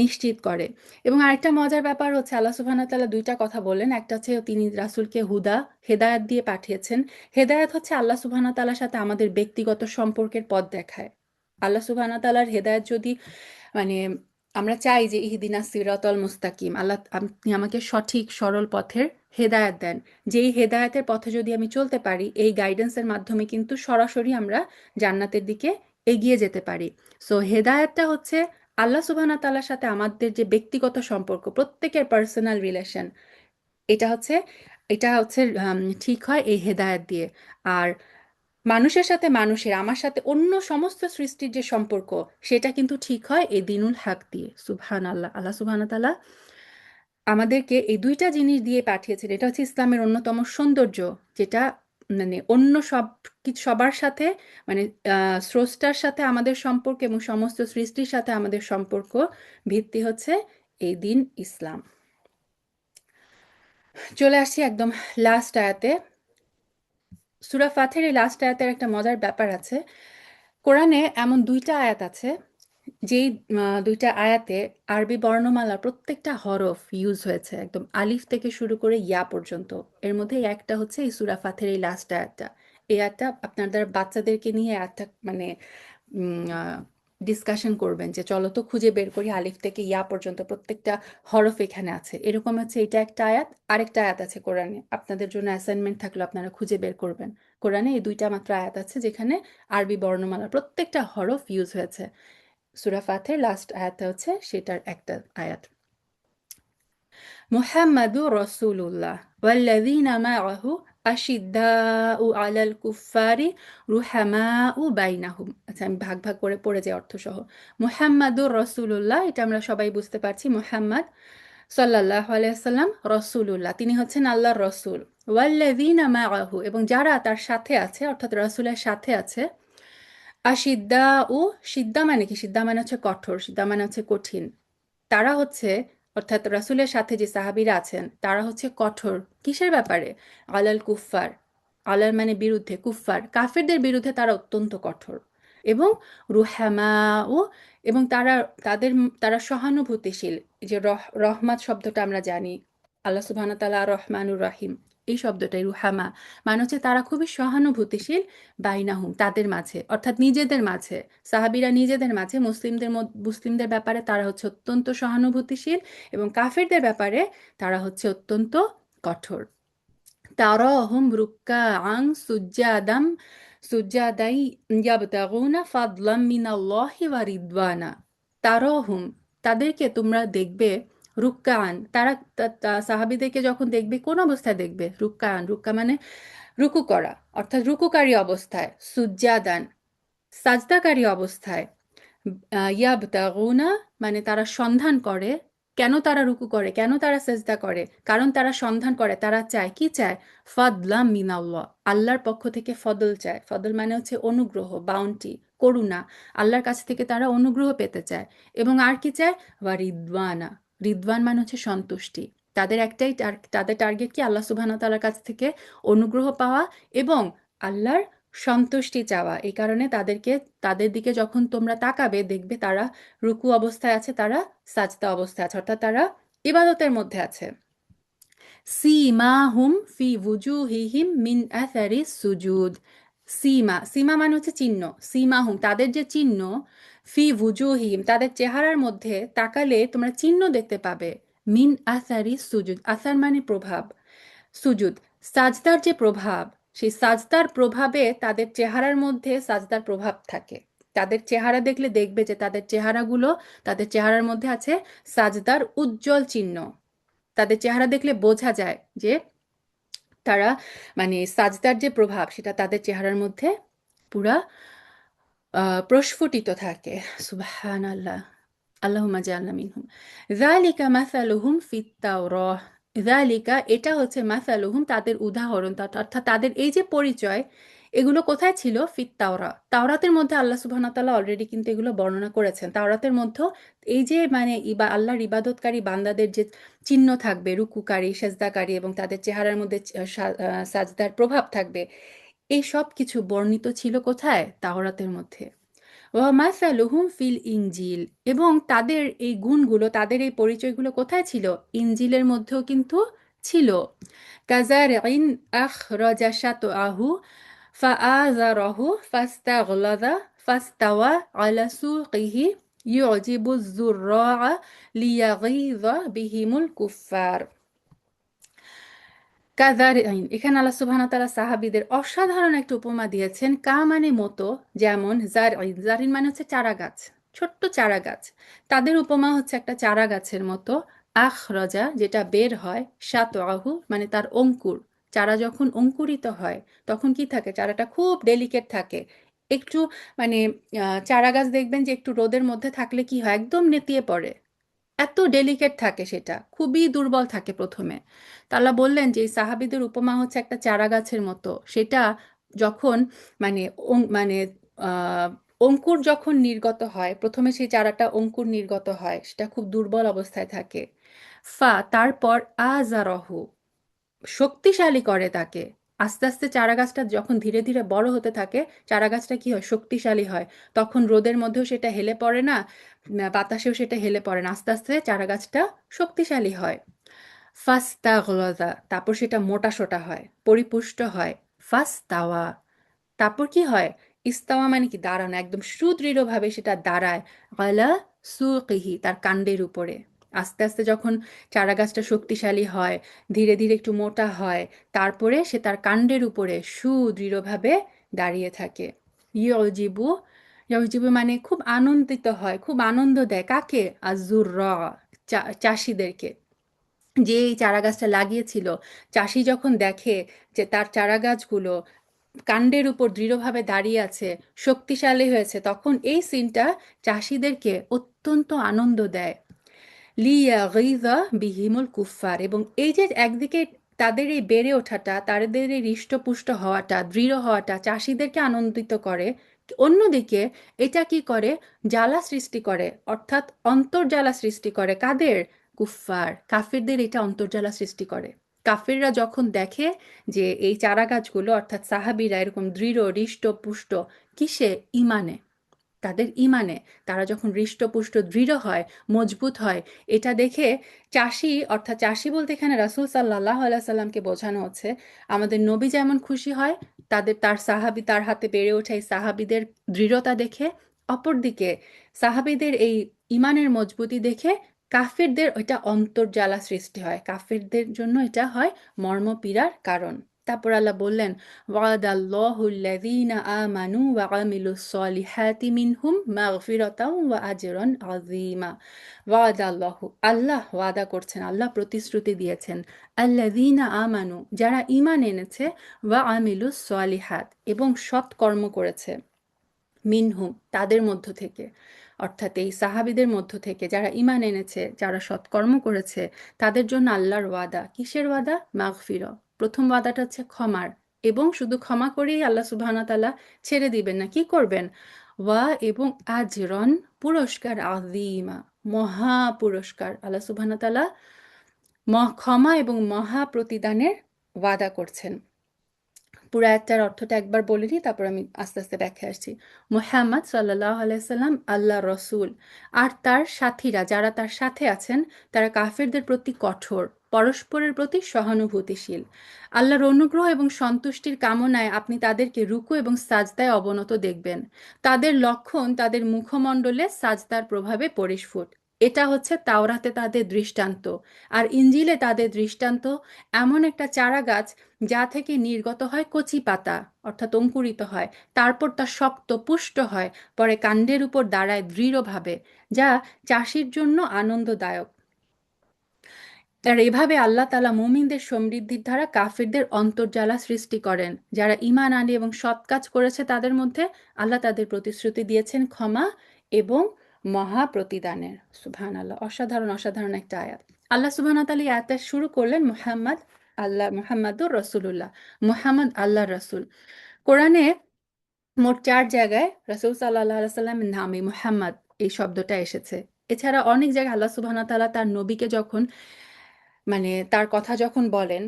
নিশ্চিত করে। এবং আরেকটা মজার ব্যাপার হচ্ছে, আল্লাহ সুবহানাহু ওয়া তাআলা দুইটা কথা বললেন। একটা হচ্ছে তিনি রাসূলকে হুদা, হেদায়েত দিয়ে পাঠিয়েছেন। হেদায়েত হচ্ছে আল্লাহ সুবহানাহু ওয়া তাআলার সাথে আমাদের ব্যক্তিগত সম্পর্কের পথ দেখায়। আল্লাহ সুবহানাহু ওয়া তাআলার হেদায়েত যদি মানে আমরা চাই যে ইহদিনাস সিরাতাল মুস্তাকিম, আল্লাহ আপনি আমাকে সঠিক সরল পথের হেদায়েত দেন। যেই হেদায়েতের পথে যদি আমি চলতে পারি, এই গাইডেন্সের মাধ্যমে কিন্তু সরাসরি আমরা জান্নাতের দিকে এগিয়ে যেতে পারি। সো হেদায়েতটা হচ্ছে আল্লাহ সুবহানাহু ওয়া তাআলার সাথে আমাদের যে ব্যক্তিগত সম্পর্ক, প্রত্যেকের পার্সোনাল রিলেশন, এটা হচ্ছে ঠিক হয় এই হেদায়েত দিয়ে। আর মানুষের সাথে মানুষের, আমার সাথে অন্য সমস্ত সৃষ্টির যে সম্পর্ক, সেটা কিন্তু ঠিক হয় এই দিনুল হক দিয়ে। সুবহানাল্লাহ। আল্লাহ সুবহানাহু ওয়া তাআলা আমাদেরকে এই দুইটা জিনিস দিয়ে পাঠিয়েছেন। এটা হচ্ছে ইসলামের অন্যতম সৌন্দর্য, যেটা মানে অন্য সবার সাথে মানে স্রষ্টার সাথে আমাদের সম্পর্ক এবং সমস্ত সৃষ্টির সাথে আমাদের সম্পর্ক ভিত্তি হচ্ছে এই দিন ইসলাম। চলে আসছি একদম লাস্ট আয়াতে। সূরা ফাথের এই লাস্ট আয়াতের একটা মজার ব্যাপার আছে। কোরআনে এমন ২টা আয়াত আছে, যেই ২টা আয়াতে আরবি বর্ণমালার প্রত্যেকটা হরফ ইউজ হয়েছে, একদম আলিফ থেকে শুরু করে ইয়া পর্যন্ত। এর মধ্যে একটা হচ্ছে এই সূরা ফাথের এই লাস্ট আয়াতটা। এই আয়াতটা আপনাদের বাচ্চাদেরকে নিয়ে আয়াতটা মানে ডিসকাশন করবেন যে চলো তো খুঁজে বের করি আলিফ থেকে ইয়া পর্যন্ত প্রত্যেকটা হরফ এখানে আছে। এরকম হচ্ছে এটা একটা আয়াত, আরেকটা আয়াত আছে কোরআনে। আপনাদের জন্য অ্যাসাইনমেন্ট থাকলো, আপনারা খুঁজে বের করবেন। কোরআনে এই ২টা মাত্র আয়াত আছে যেখানে আরবি বর্ণমালার প্রত্যেকটা হরফ ইউজ হয়েছে। সূরা ফাথের লাস্ট আয়াতটা হচ্ছে সেটার একটা আয়াত। মুহাম্মাদুর রাসূলুল্লাহ ওয়াল্লাযীনা মাআহু আশিদ্দাউ আলাল কুফফারি রুহামাউ বাইনাহুম। আচ্ছা, আমি ভাগ ভাগ করে পড়ে যাই অর্থসহ। মুহাম্মাদুর রাসূলুল্লাহ, এটা আমরা সবাই বুঝতে পারছি। মুহাম্মদ সাল্লাল্লাহু আলাইহি ওয়াসাল্লাম, রাসূলুল্লাহ তিনি হচ্ছেন আল্লাহর রাসূল। ওয়াল্লাযীনা মাআহু, এবং যারা তার সাথে আছে অর্থাৎ রাসূলের সাথে আছে। আশিদ্দা ও, সিদ্দা মানে কি? সিদ্দা মানে হচ্ছে কঠোর, সিদ্দা মানে হচ্ছে কঠিন। তারা হচ্ছে, অর্থাৎ রাসূলের সাথে যে সাহাবীরা আছেন তারা হচ্ছে কঠোর কিসের ব্যাপারে? আলাল কুফফার, আলাল মানে বিরুদ্ধে, কুফফার কাফেরদের বিরুদ্ধে তারা অত্যন্ত কঠোর। এবং রুহামাউ, এবং তাদের তারা সহানুভূতিশীল। এই যে রহমাত শব্দটা আমরা জানি, আল্লাহ সুবহানাহু ওয়া তাআলা রহমানুর রহিম, এই শব্দটাই রুহামা, মানে হচ্ছে তারা খুবই সহানুভূতিশীল বাইনাহুম তাদের মাঝে, অর্থাৎ নিজেদের মাঝে। সাহাবীরা নিজেদের মাঝে মুসলিমদের ব্যাপারে তারা হচ্ছে অত্যন্ত সহানুভূতিশীল, এবং কাফেরদের ব্যাপারে তারা হচ্ছে অত্যন্ত কঠোর। তারাহুম রুক্কাআন সুজ্জাদাম সুজ্জাদাই ইয়াবতাগুনা ফাদলাম মিনাল্লাহি ওয়া রিদওয়ানা। তারাহুম, তাদেরকে তোমরা দেখবে, রুক্কাআন, তারা সাহাবীদেরকে যখন দেখবে কোন অবস্থায় দেখবে? রুক্কাআন, রুক্কা মানে রুকু করা, অর্থাৎ রুকুকারী অবস্থায়। সুজ্জাদান, সাজদাকারী অবস্থায়। ইয়াবতাগুনা মানে তারা সন্ধান করে। কেন তারা রুকু করে, কেন তারা সেজদা করে? কারণ তারা সন্ধান করে, তারা চায়, কি চায়? ফাদলা মিনাল্লাহ, আল্লাহর পক্ষ থেকে ফদল চায়। ফদল মানে হচ্ছে অনুগ্রহ, বাউন্টি, করুণা। আল্লাহর কাছ থেকে তারা অনুগ্রহ পেতে চায়। এবং আর কি চায়? ওয়া রিদওয়ানা, রিদওয়ান মানে হচ্ছে সন্তুষ্টি। তাদের একটাই তাদের টার্গেট কি? আল্লাহ সুবহানাহু ওয়া তাআলার কাছ থেকে অনুগ্রহ পাওয়া এবং আল্লাহর সন্তুষ্টি চাওয়া। এই কারণে তাদের দিকে যখন তোমরা তাকাবে দেখবে তারা রুকু অবস্থায় আছে, তারা সাজদা অবস্থায় আছে, অর্থাৎ তারা ইবাদতের মধ্যে আছে। সীমাহুম ফি ওয়ুজুহিহিম মিন আসারি সুজুদ। সীমা, সীমা মানে হচ্ছে চিহ্ন। সীমাহুম তাদের যে চিহ্ন, ফি ওয়ুজুহিহিম তাদের চেহারার মধ্যে তাকালে তোমরা চিহ্ন দেখতে পাবে। মিন আসারি সুজুদ, আসার মানে প্রভাব, সুজুদ সাজদার যে প্রভাব, সেই সাজদার প্রভাবে তাদের চেহারার মধ্যে সাজদার প্রভাব থাকে। তাদের চেহারা দেখলে দেখবে যে তাদের চেহারার মধ্যে আছে সাজদার উজ্জ্বল চিহ্ন। তাদের চেহারা দেখলে বোঝা যায় যে তারা মানে সাজদার যে প্রভাব সেটা তাদের চেহারার মধ্যে পুরা প্রস্ফুটিত থাকে। সুবহানাল্লাহ, আল্লাহুম্মা জাআলনা মিনহুম। যালিকা মাসালুহুম ফিত তাওরাহ, যালিকা এটা হচ্ছে মাসালুহুম তাদের উদাহরণ, অর্থাৎ তাদের এই যে পরিচয়, এগুলো কোথায় ছিল? ফিত তাওরা, তাওরাতের মধ্যে আল্লাহ সুবহানাহু ওয়া তাআলা অলরেডি কিন্তু এগুলো বর্ণনা করেছেন। তাওরাতের মধ্যে এই যে মানে আল্লাহর ইবাদতকারী বান্দাদের যে চিহ্ন থাকবে, রুকুকারী, সেজদাকারী, এবং তাদের চেহারার মধ্যে সাজদার প্রভাব থাকবে, এই সব কিছু বর্ণিত ছিল কোথায়? তাওরাতের মধ্যে। ওয়ামাসালুহুম ফিল ইনজিল, এবং তাদের এই গুণগুলো, তাদের এই পরিচয়গুলো কোথায় ছিল? ইনজিলের মধ্যেও কিন্তু ছিল। কাজারইন আখরাজা শাতআহু ফাআযারাহু ফাস্তাগলাযা ফাস্তাওয়া আলা সুকিহি ইউজিবু যুররাআ লিয়াগীযা বিহিমুল কুফফার। কাযারইন, এখানে আল্লাহ সুবহানাহু ওয়া তাআলা সাহাবীদের অসাধারণ একটা উপমা দিয়েছেন। কা মানে মতো, যেমন জারইন, জারিন মানে হচ্ছে চারা গাছ, ছোট্ট চারা গাছ। তাদের উপমা হচ্ছে একটা চারা গাছের মতো। আখরজা যেটা বের হয়, শাতআহু মানে তার অঙ্কুর। চারা যখন অঙ্কুরিত হয় তখন কি থাকে? চারাটা খুব ডেলিকেট থাকে। একটু মানে চারা গাছ দেখবেন যে একটু রোদের মধ্যে থাকলে কি হয়? একদম নেতিয়ে পড়ে। এত ডেলিকেট থাকে, সেটা খুবই দুর্বল থাকে প্রথমে। তা আল্লাহ বললেন যে এই সাহাবীদের উপমা হচ্ছে একটা চারা গাছের মতো। সেটা যখন মানে মানে আহ, অঙ্কুর যখন নির্গত হয়, প্রথমে সেই চারাটা অঙ্কুর নির্গত হয়, সেটা খুব দুর্বল অবস্থায় থাকে। তারপর আজারহু শক্তিশালী করে তাকে, আস্তে আস্তে চারা গাছটা যখন ধীরে ধীরে বড় হতে থাকে, চারা গাছটা কি হয়, শক্তিশালী হয়। তখন রোদের মধ্যেও সেটা হেলে পড়ে না, বাতাসেও সেটা হেলে পড়ে না, আস্তে আস্তে চারা গাছটা শক্তিশালী হয়। ফাস্তাগলাযা, তারপর সেটা মোটাসোটা হয়, পরিপুষ্ট হয়। ফাস্তাওয়া, তারপর কি হয়, ইস্তাওয়া মানে কি, দাঁড়ানো, একদম সুদৃঢ়ভাবে সেটা দাঁড়ায়। আলা সুকিহি, তার কাণ্ডের উপরে। আস্তে আস্তে যখন চারা গাছটা শক্তিশালী হয়, ধীরে ধীরে একটু মোটা হয়, তারপরে সে তার কাণ্ডের উপরে সুদৃঢ়ভাবে দাঁড়িয়ে থাকে। ইয়জিবু, ইয়জিবু মানে খুব আনন্দিত হয়, খুব আনন্দ দেয় কাকে, আজুর র, চাষিদেরকে, যে এই চারা গাছটা লাগিয়েছিল। চাষি যখন দেখে যে তার চারা গাছগুলো কাণ্ডের উপর দৃঢ়ভাবে দাঁড়িয়ে আছে, শক্তিশালী হয়েছে, তখন এই সিনটা চাষিদেরকে অত্যন্ত আনন্দ দেয়। লিয়াগিযা বিহিমুল কুফফার, এবং এই যে একদিকে তাদের এই বেড়ে ওঠাটা, তাদের এই হৃষ্টপুষ্ট হওয়াটা, দৃঢ় হওয়াটা চাষিদেরকে আনন্দিত করে, অন্যদিকে এটা কি করে, জ্বালা সৃষ্টি করে, অর্থাৎ অন্তর্জ্বালা সৃষ্টি করে কাদের, কুফফার কাফিরদের, এটা অন্তর্জ্বালা সৃষ্টি করে। কাফিররা যখন দেখে যে এই চারা গাছগুলো, অর্থাৎ সাহাবীরা এরকম দৃঢ় হৃষ্টপুষ্ট, কিসে, ইমানে, তাদের ইমানে তারা যখন হৃষ্টপুষ্ট দৃঢ় হয়, মজবুত হয়, এটা দেখে চাষি, অর্থাৎ চাষি বলতে এখানে রাসূল সাল্লাল্লাহু আলাইহি সাল্লামকে বোঝানো হচ্ছে। আমাদের নবী যেমন খুশি হয় তার সাহাবী, তার হাতে বেড়ে ওঠা এই সাহাবীদের দৃঢ়তা দেখে, অপরদিকে সাহাবীদের এই ইমানের মজবুতি দেখে কাফিরদের ওইটা অন্তর্জ্বালা সৃষ্টি হয়, কাফিরদের জন্য এটা হয় মর্মপীড়ার কারণ। তারপর আল্লাহ বললেন, وعد الله الذين آمنوا وعملوا الصالحات منهم مغفرة وأجرا عظيما। ওয়াদা আল্লাহ, আল্লাহ ওয়াদা করছেন, আল্লাহ প্রতিশ্রুতি দিয়েছেন, আল্লাযীনা আমানু, যারা ঈমান এনেছে, ওয়া আমিলুস সলিহাত, এবং সৎ কর্ম করেছে, মিনহুম, তাদের মধ্য থেকে, অর্থাৎ এই সাহাবীদের মধ্য থেকে যারা ঈমান এনেছে, যারা সৎকর্ম করেছে, তাদের জন্য আল্লাহর ওয়াদা, কিসের ওয়াদা, মাগফিরা, প্রথম ওয়াদাটা হচ্ছে ক্ষমার, এবং শুধু ক্ষমা করেই আল্লাহ সুবহানাহু ওয়া তাআলা ছেড়ে দিবেন না, কি করবেন, ওয়া এবং আজরন, পুরস্কার, আযীমা, মহা পুরস্কার, আল্লাহ সুবহানাহু ওয়া তাআলা ক্ষমা এবং মহা প্রতিদানের ওয়াদা করছেন। পুরো আয়াতটার অর্থটা একবার বলে নিই, তারপর আমি আস্তে আস্তে ব্যাখ্যায় আসছি। মুহাম্মদ সাল্লাল্লাহু আলাইহি সাল্লাম আল্লাহ রসুল, আর তার সাথীরা যারা তার সাথে আছেন, তারা কাফেরদের প্রতি কঠোর, পরস্পরের প্রতি সহানুভূতিশীল। আল্লাহর অনুগ্রহ এবং সন্তুষ্টির কামনায় আপনি তাদেরকে রুকু এবং সাজদায় অবনত দেখবেন। তাদের লক্ষণ তাদের মুখমণ্ডলে সাজদার প্রভাবে পরিস্ফুট। এটা হচ্ছে তাওরাতে তাদের দৃষ্টান্ত, আর ইঞ্জিলে তাদের দৃষ্টান্ত এমন একটা চারা গাছ যা থেকে নির্গত হয় কচি পাতা, অর্থাৎ অঙ্কুরিত হয়, তারপর তা শক্ত পুষ্ট হয়, পরে কাণ্ডের উপর দাঁড়ায় দৃঢ়ভাবে, যা চাষির জন্য আনন্দদায়ক। আর এভাবে আল্লাহ তাআলা মুমিনদের সমৃদ্ধির দ্বারা কাফিরদের অন্তর্জ্বালা সৃষ্টি করেন। যারা ঈমান আনে এবং সৎ কাজ করেছে তাদের মধ্যে আল্লাহ তাদের প্রতিশ্রুতি দিয়েছেন ক্ষমা এবং মহা প্রতিদানের। সুবহানাল্লাহ, অসাধারণ অসাধারণ একটা আয়াত। আল্লাহ সুবহানাহু ওয়া তাআলা এই আয়াতটা শুরু করলেন, মুহাম্মদ, আল্লাহ মুহাম্মাদুর রাসূলুল্লাহ, মুহাম্মদ আল্লাহর রাসূল। কোরআনে মোট ৪ জায়গায় রাসূল সাল্লাল্লাহু আলাইহি সাল্লামের নামে মুহাম্মদ এই শব্দটা এসেছে। এছাড়া অনেক জায়গায় আল্লাহ সুবহানাহু ওয়া তাআলা তার নবীকে যখন, মানে তার কথা যখন বলেন,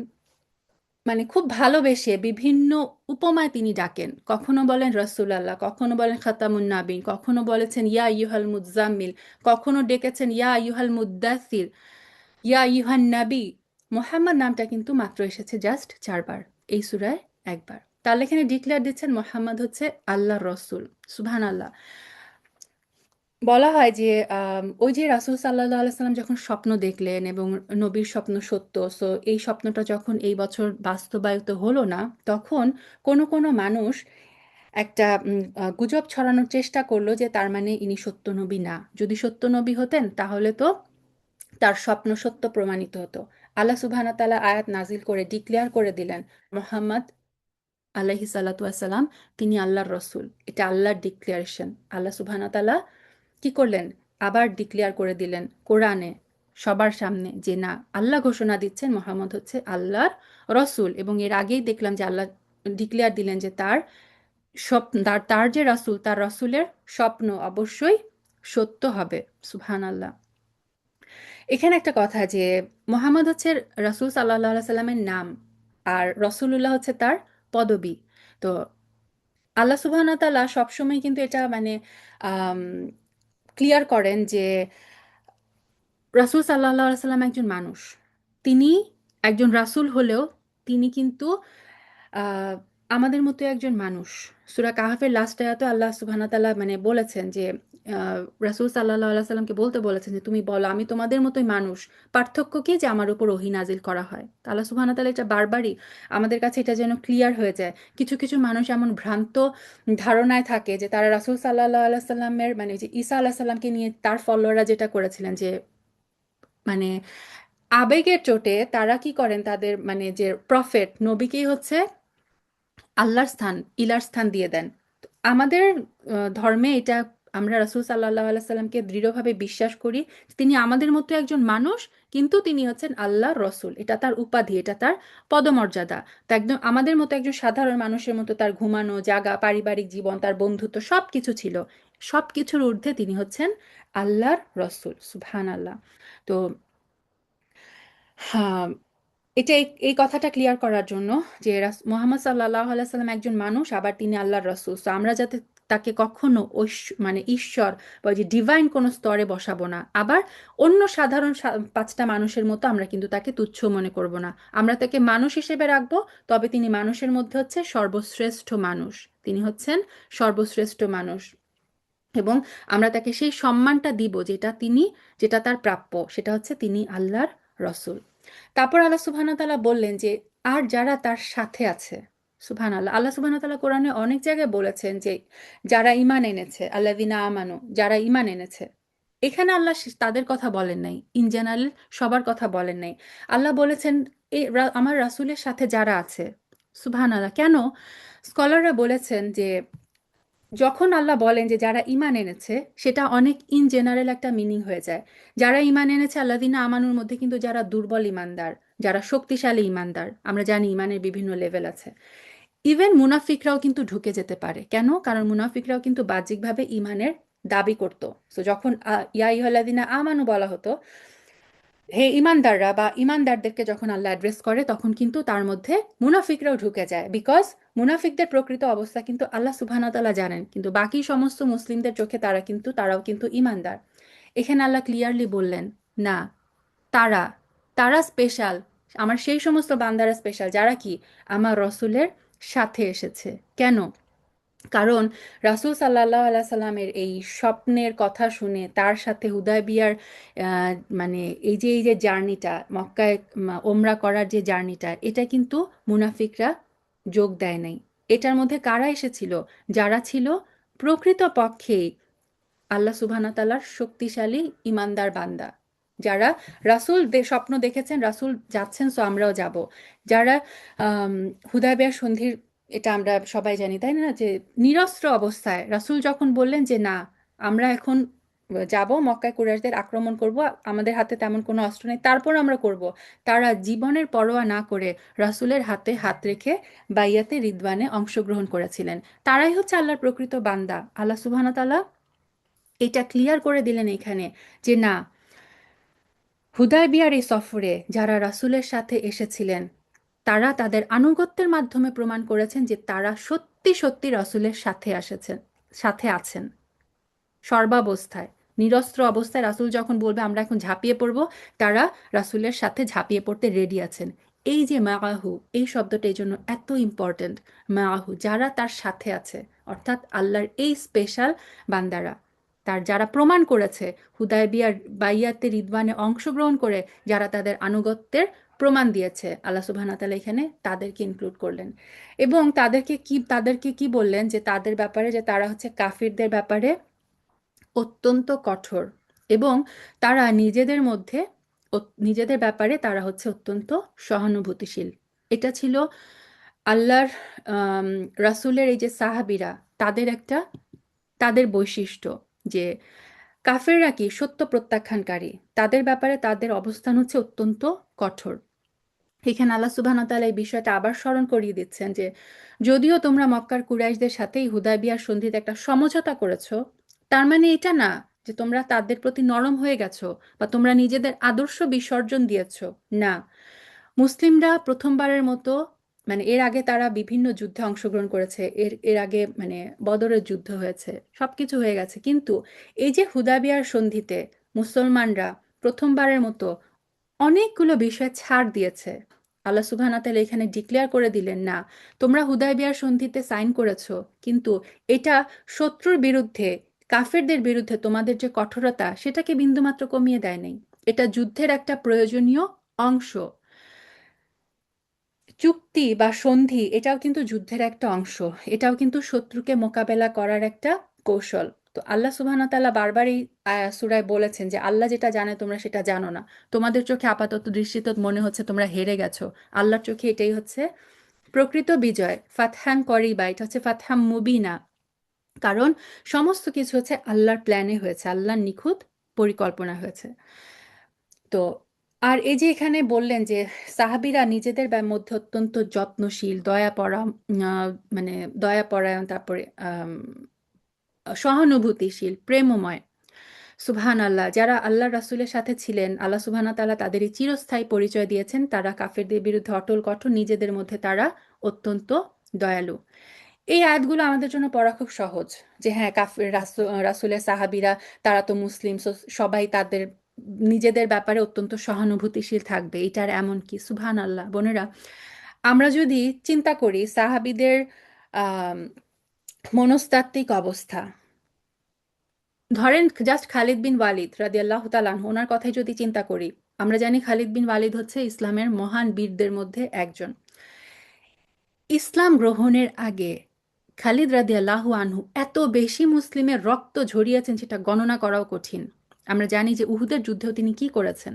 মানে খুব ভালোবেসে বিভিন্ন উপমায় তিনি ডাকেন। কখনো বলেন রাসূলুল্লাহ, কখনো বলেন খাতামুন নাবিয়্যিন, কখনো বলেছেন ইয়া আইয়ুহাল মুজাম্মিল, কখনো ডেকেছেন ইয়া আইয়ুহাল মুদ্দাসসির, ইয়া আইয়ুহান নাবী। মুহাম্মদ নামটা কিন্তু মাত্র এসেছে জাস্ট ৪ বার, এই সূরায় একবার। তাহলে এখানে ডিক্লেয়ার দিচ্ছেন মুহাম্মদ হচ্ছে আল্লাহর রাসূল। সুবহানাল্লাহ। বলা হয় যে ওই যে রাসূল সাল্লাল্লাহু আলাইহি সাল্লাম যখন স্বপ্ন দেখলেন এবং নবীর স্বপ্ন সত্য, সো এই স্বপ্নটা যখন এই বছর বাস্তবায়িত হলো না, তখন কোনো মানুষ একটা গুজব ছড়ানোর চেষ্টা করলো যে তার মানে ইনি সত্য নবী না। যদি সত্য নবী হতেন তাহলে তো তার স্বপ্ন সত্য প্রমাণিত হতো। আল্লাহ সুবহানাহু ওয়া তাআলা আয়াত নাজিল করে ডিক্লেয়ার করে দিলেন, মুহাম্মদ আলাইহি সাল্লাতু ওয়াসসালাম তিনি আল্লাহর রসুল। এটা আল্লাহর ডিক্লারেশন। আল্লাহ সুবহানাহু ওয়া তাআলা কি করলেন, আবার ডিক্লেয়ার করে দিলেন কোরআনে সবার সামনে যে না, আল্লাহ ঘোষণা দিচ্ছেন মোহাম্মদ হচ্ছে আল্লাহর রসুল। এবং এর আগেই দেখলাম যে আল্লাহ ডিক্লেয়ার দিলেন যে তার স্বপ্ন, তার যে রাসূল, তার রাসূলের স্বপ্ন অবশ্যই সত্য হবে। সুবহানাল্লাহ। এখানে একটা কথা যে মোহাম্মদ হচ্ছে রাসূল সাল্লাল্লাহু আলাইহি সাল্লামের নাম, আর রসুলুল্লাহ হচ্ছে তার পদবী। তো আল্লাহ সুবহানাহু ওয়া তাআলা সবসময় কিন্তু এটা মানে ক্লিয়ার করেন যে রাসূল সাল্লাল্লাহু আলাইহি সাল্লাম একজন মানুষ। তিনি একজন রাসূল হলেও তিনি কিন্তু আহ, আমাদের মতো একজন মানুষ। সূরা কাহাফের লাস্ট আয়াতে আল্লাহ সুবহানাহু ওয়া তাআলা মানে বলেছেন যে রাসূল সাল্লাল্লাহু আলাইহি সাল্লামকে বলতে বলেছেন যে তুমি বলো আমি তোমাদের মতোই মানুষ, পার্থক্য কি যে আমার উপর ওহী নাজিল করা হয়। তো আল্লাহ সুবহানাহু ওয়া তাআলা এটা বারবারই আমাদের কাছে এটা যেন ক্লিয়ার হয়ে যায়। কিছু কিছু মানুষ এমন ভ্রান্ত ধারণায় থাকে যে তারা রাসূল সাল্লাল্লাহু আলাইহি সাল্লামের মানে যে ঈসা আলাইহিস সালামকে নিয়ে তার ফলোয়াররা যেটা করেছিলেন যে মানে আবেগের চোটে তারা কি করেন তাদের মানে যে প্রফেট নবীকেই হচ্ছে আল্লাহর স্থান ইলার স্থান দিয়ে দেন। তো আমাদের ধর্মে এটা আমরা রাসূল সাল্লাল্লাহু আলাইহি সাল্লামকে দৃঢ়ভাবে বিশ্বাস করি যে তিনি আমাদের মতো একজন মানুষ, কিন্তু তিনি হচ্ছেন আল্লাহর রসুল। এটা তার উপাধি, এটা তার পদমর্যাদা। তো একদম আমাদের মতো একজন সাধারণ মানুষের মতো তার ঘুমানো জাগা পারিবারিক জীবন তার বন্ধুত্ব সব কিছু ছিল। সব কিছুর ঊর্ধ্বে তিনি হচ্ছেন আল্লাহর রসুল। সুবহানাল্লাহ। তো হ্যাঁ, এটা এই কথাটা ক্লিয়ার করার জন্য যে মোহাম্মদ সাল্লাহ আলাইসাল্লাম একজন মানুষ, আবার তিনি আল্লাহর রসুল। তো আমরা যাতে তাকে কখনো মানে ঈশ্বর বা যে ডিভাইন কোনো স্তরে বসাবো না, আবার অন্য সাধারণ পাঁচটা মানুষের মতো আমরা কিন্তু তাকে তুচ্ছ মনে করব না। আমরা তাকে মানুষ হিসেবে রাখবো, তবে তিনি মানুষের মধ্যে হচ্ছে সর্বশ্রেষ্ঠ মানুষ। তিনি হচ্ছেন সর্বশ্রেষ্ঠ মানুষ, এবং আমরা তাকে সেই সম্মানটা দিব যেটা তার প্রাপ্য, সেটা হচ্ছে তিনি আল্লাহর রসুল। তারপর আল্লাহ সুবহানাহু ওয়া তাআলা বললেন যে আর যারা তার সাথে আছে, সুবহানাল্লাহ, আল্লাহ সুবহানাহু ওয়া তাআলা কোরআনে অনেক জায়গায় বলেছেন যে যারা ঈমান এনেছে, আল্লাযিনা আমানু, যারা ঈমান এনেছে। এখানে আল্লাহ তাদের কথা বলেন নাই, ইন জেনারেল সবার কথা বলেন নাই। আল্লাহ বলেছেন আমার রাসূলের সাথে যারা আছে। সুবহানাল্লাহ। কেন? স্কলাররা বলেছেন যে যখন আল্লাহ বলেন যে যারা ঈমান এনেছে, সেটা অনেক ইন জেনারেল একটা মিনিং হয়ে যায়। যারা ঈমান এনেছে আল্লাযিনা আমানুর মধ্যে কিন্তু যারা দুর্বল ঈমানদার, যারা শক্তিশালী ঈমানদার, আমরা জানি ঈমানের বিভিন্ন লেভেল আছে। ইভেন মুনাফিকরাও কিন্তু ঢুকে যেতে পারে। কেন? কারণ মুনাফিকরাও কিন্তু বাহ্যিকভাবে ঈমানের দাবি করত। তো যখন ইয়া আইয়ুহাল্লাযিনা আমানু বলা হতো, হে ইমানদাররা বা ইমানদারদেরকে যখন আল্লাহ অ্যাড্রেস করে, তখন কিন্তু তার মধ্যে মুনাফিকরাও ঢুকে যায়। বিকজ মুনাফিকদের প্রকৃত অবস্থা কিন্তু আল্লাহ সুবহানাহু ওয়া তাআলা জানেন, কিন্তু বাকি সমস্ত মুসলিমদের চোখে তারাও কিন্তু ইমানদার। এখানে আল্লাহ ক্লিয়ারলি বললেন, না, তারা তারা স্পেশাল, আমার সেই সমস্ত বান্দারা স্পেশাল যারা কি আমার রসুলের সাথে এসেছে। কেন? কারণ রাসূল সাল্লাল্লাহু আলাইহি সাল্লামের এই স্বপ্নের কথা শুনে তার সাথে হুদায়বিয়ার আহ, মানে এই যে জার্নিটা মক্কায় ওমরা করার যে জার্নিটা, এটা কিন্তু মুনাফিকরা যোগ দেয় নাই। এটার মধ্যে কারা এসেছিল? যারা ছিল প্রকৃত পক্ষেই আল্লাহ সুবহানাহু ওয়া তাআলার শক্তিশালী ইমানদার বান্দা, যারা রাসূল স্বপ্ন দেখেছেন, রাসূল যাচ্ছেন, সো আমরাও যাব। যারা আম, হুদায়বিয়ার সন্ধির, এটা আমরা সবাই জানি তাই না, যে নিরস্ত্র অবস্থায় রাসূল যখন বললেন যে না, আমরা এখন যাব মক্কায় কুরাইশদের আক্রমণ করব, আমাদের হাতে তেমন কোনো অস্ত্র নেই, তারপর আমরা করব। তারা জীবনের পরোয়া না করে রাসূলের হাতে হাত রেখে বাইয়াতে রিদওয়ানে অংশগ্রহণ করেছিলেন। তারাই হচ্ছে আল্লাহর প্রকৃত বান্দা। আল্লাহ সুবহানাহু ওয়া তাআলা এটা ক্লিয়ার করে দিলেন এখানে যে না, হুদায়বিয়ার এই সফরে যারা রাসূলের সাথে এসেছিলেন, তারা তাদের আনুগত্যের মাধ্যমে প্রমাণ করেছেন যে তারা সত্যি সত্যি রাসূলের সাথে আছেন সর্বাবস্থায়। নিরস্ত্র অবস্থায় রাসূল যখন বলবে আমরা এখন ঝাঁপিয়ে পড়ব, তারা রাসূলের সাথে ঝাঁপিয়ে পড়তে রেডি আছেন। এই যে মাআহু, এই শব্দটা এই জন্য এত ইম্পর্ট্যান্ট। মাআহু, যারা তার সাথে আছে, অর্থাৎ আল্লাহর এই স্পেশাল বান্দারা, তার যারা প্রমাণ করেছে হুদায়বিয়ার বাইয়াতে রিদওয়ানে অংশগ্রহণ করে, যারা তাদের আনুগত্যের প্রমাণ দিয়েছে, আল্লাহ সুবহানাহু ওয়া তাআলা এখানে তাদেরকে ইনক্লুড করলেন। এবং তাদেরকে কি বললেন যে তাদের ব্যাপারে, যে তারা হচ্ছে কাফিরদের ব্যাপারে অত্যন্ত কঠোর, এবং তারা নিজেদের ব্যাপারে তারা হচ্ছে অত্যন্ত সহানুভূতিশীল। এটা ছিল আল্লাহর আম, রাসূলের এই যে সাহাবীরা, তাদের একটা তাদের বৈশিষ্ট্য, যে কাফেররা কি সত্য প্রত্যাখ্যানকারী, তাদের ব্যাপারে তাদের অবস্থান হচ্ছে অত্যন্ত কঠোর। এখানে আল্লাহ সুবহানাহু ওয়া তাআলা এই বিষয়টা আবার স্মরণ করিয়ে দিচ্ছেন যে যদিও তোমরা মক্কার কুরাইশদের সাথেই হুদায়বিয়ার সন্ধিতে একটা সমঝোতা করেছো, তার মানে এটা না যে তোমরা তাদের প্রতি নরম হয়ে গেছো বা তোমরা নিজেদের আদর্শ বিসর্জন দিয়েছো। না, মুসলিমরা প্রথমবারের মতো, মানে এর আগে তারা বিভিন্ন যুদ্ধে অংশগ্রহণ করেছে, এর এর আগে মানে বদরের যুদ্ধ হয়েছে, সবকিছু হয়ে গেছে, কিন্তু এই যে হুদাবিয়ার সন্ধিতে মুসলমানরা প্রথমবারের মতো অনেকগুলো বিষয় ছাড় দিয়েছে। আল্লাহ সুবহানাহু ওয়া তাআলা এখানে ডিক্লেয়ার করে দিলেন, না, তোমরা হুদায়বিয়ার সন্ধিতে সাইন করেছো, কিন্তু এটা শত্রুর বিরুদ্ধে, কাফেরদের বিরুদ্ধে তোমাদের যে কঠোরতা সেটাকে বিন্দুমাত্র কমিয়ে দেয় নাই। এটা যুদ্ধের একটা প্রয়োজনীয় অংশ। চুক্তি বা সন্ধি এটাও কিন্তু যুদ্ধের একটা অংশ, এটাও কিন্তু শত্রুকে মোকাবেলা করার একটা কৌশল। তো আল্লাহ সুবহানাহু ওয়া তাআলা বারবার এই সূরায় বলেছেন যে আল্লাহ যেটা জানে তোমরা সেটা জানো না। তোমাদের চোখে আপাতত দৃষ্টিতে মনে হচ্ছে তোমরা হেরে গেছো, আল্লাহর চোখে এটাই হচ্ছে প্রকৃত বিজয়। ফাতহান করিবা, এটা হচ্ছে ফাতহাম মুবিনা। কারণ সমস্ত কিছু হচ্ছে আল্লাহর প্ল্যানে হয়েছে, আল্লাহর নিখুঁত পরিকল্পনা হয়েছে। তো আর এই যে এখানে বললেন যে সাহাবীরা নিজেদের মধ্যে অত্যন্ত যত্নশীল, দয়াপরা, মানে দয়াপরায়ণ, তারপরে সহানুভূতিশীল, প্রেমময়। সুবহান আল্লাহ, যারা আল্লাহ রাসূলের সাথে ছিলেন, আল্লাহ সুবহানাহু ওয়া তাআলা তাদেরই চিরস্থায়ী পরিচয় দিয়েছেন। তারা কাফেরদের বিরুদ্ধে অটল কঠোর, নিজেদের মধ্যে তারা অত্যন্ত দয়ালু। এই আয়াতগুলো আমাদের জন্য পড়া খুব সহজ, যে হ্যাঁ, কাফের রাসূলের সাহাবীরা, তারা তো মুসলিম, সবাই তাদের নিজেদের ব্যাপারে অত্যন্ত সহানুভূতিশীল থাকবে, এটার এমন কি? সুবহান আল্লাহ। বোনেরা, আমরা যদি চিন্তা করি সাহাবীদের আম, মনস্তাত্ত্বিক অবস্থা, ধরেন জাস্ট খালিদ বিন ওয়ালিদ রাদিয়াল্লাহু তাআলা আনহু, ওনার কথাই যদি চিন্তা করি, আমরা জানি খালিদ বিন ওয়ালিদ হচ্ছে ইসলামের মহান বীরদের মধ্যে একজন। ইসলাম গ্রহণের আগে খালিদ রাদিয়াল্লাহু আনহু এত বেশি মুসলিমের রক্ত ঝরিয়েছেন সেটা গণনা করাও কঠিন। আমরা জানি যে উহুদের যুদ্ধেও তিনি কি করেছেন।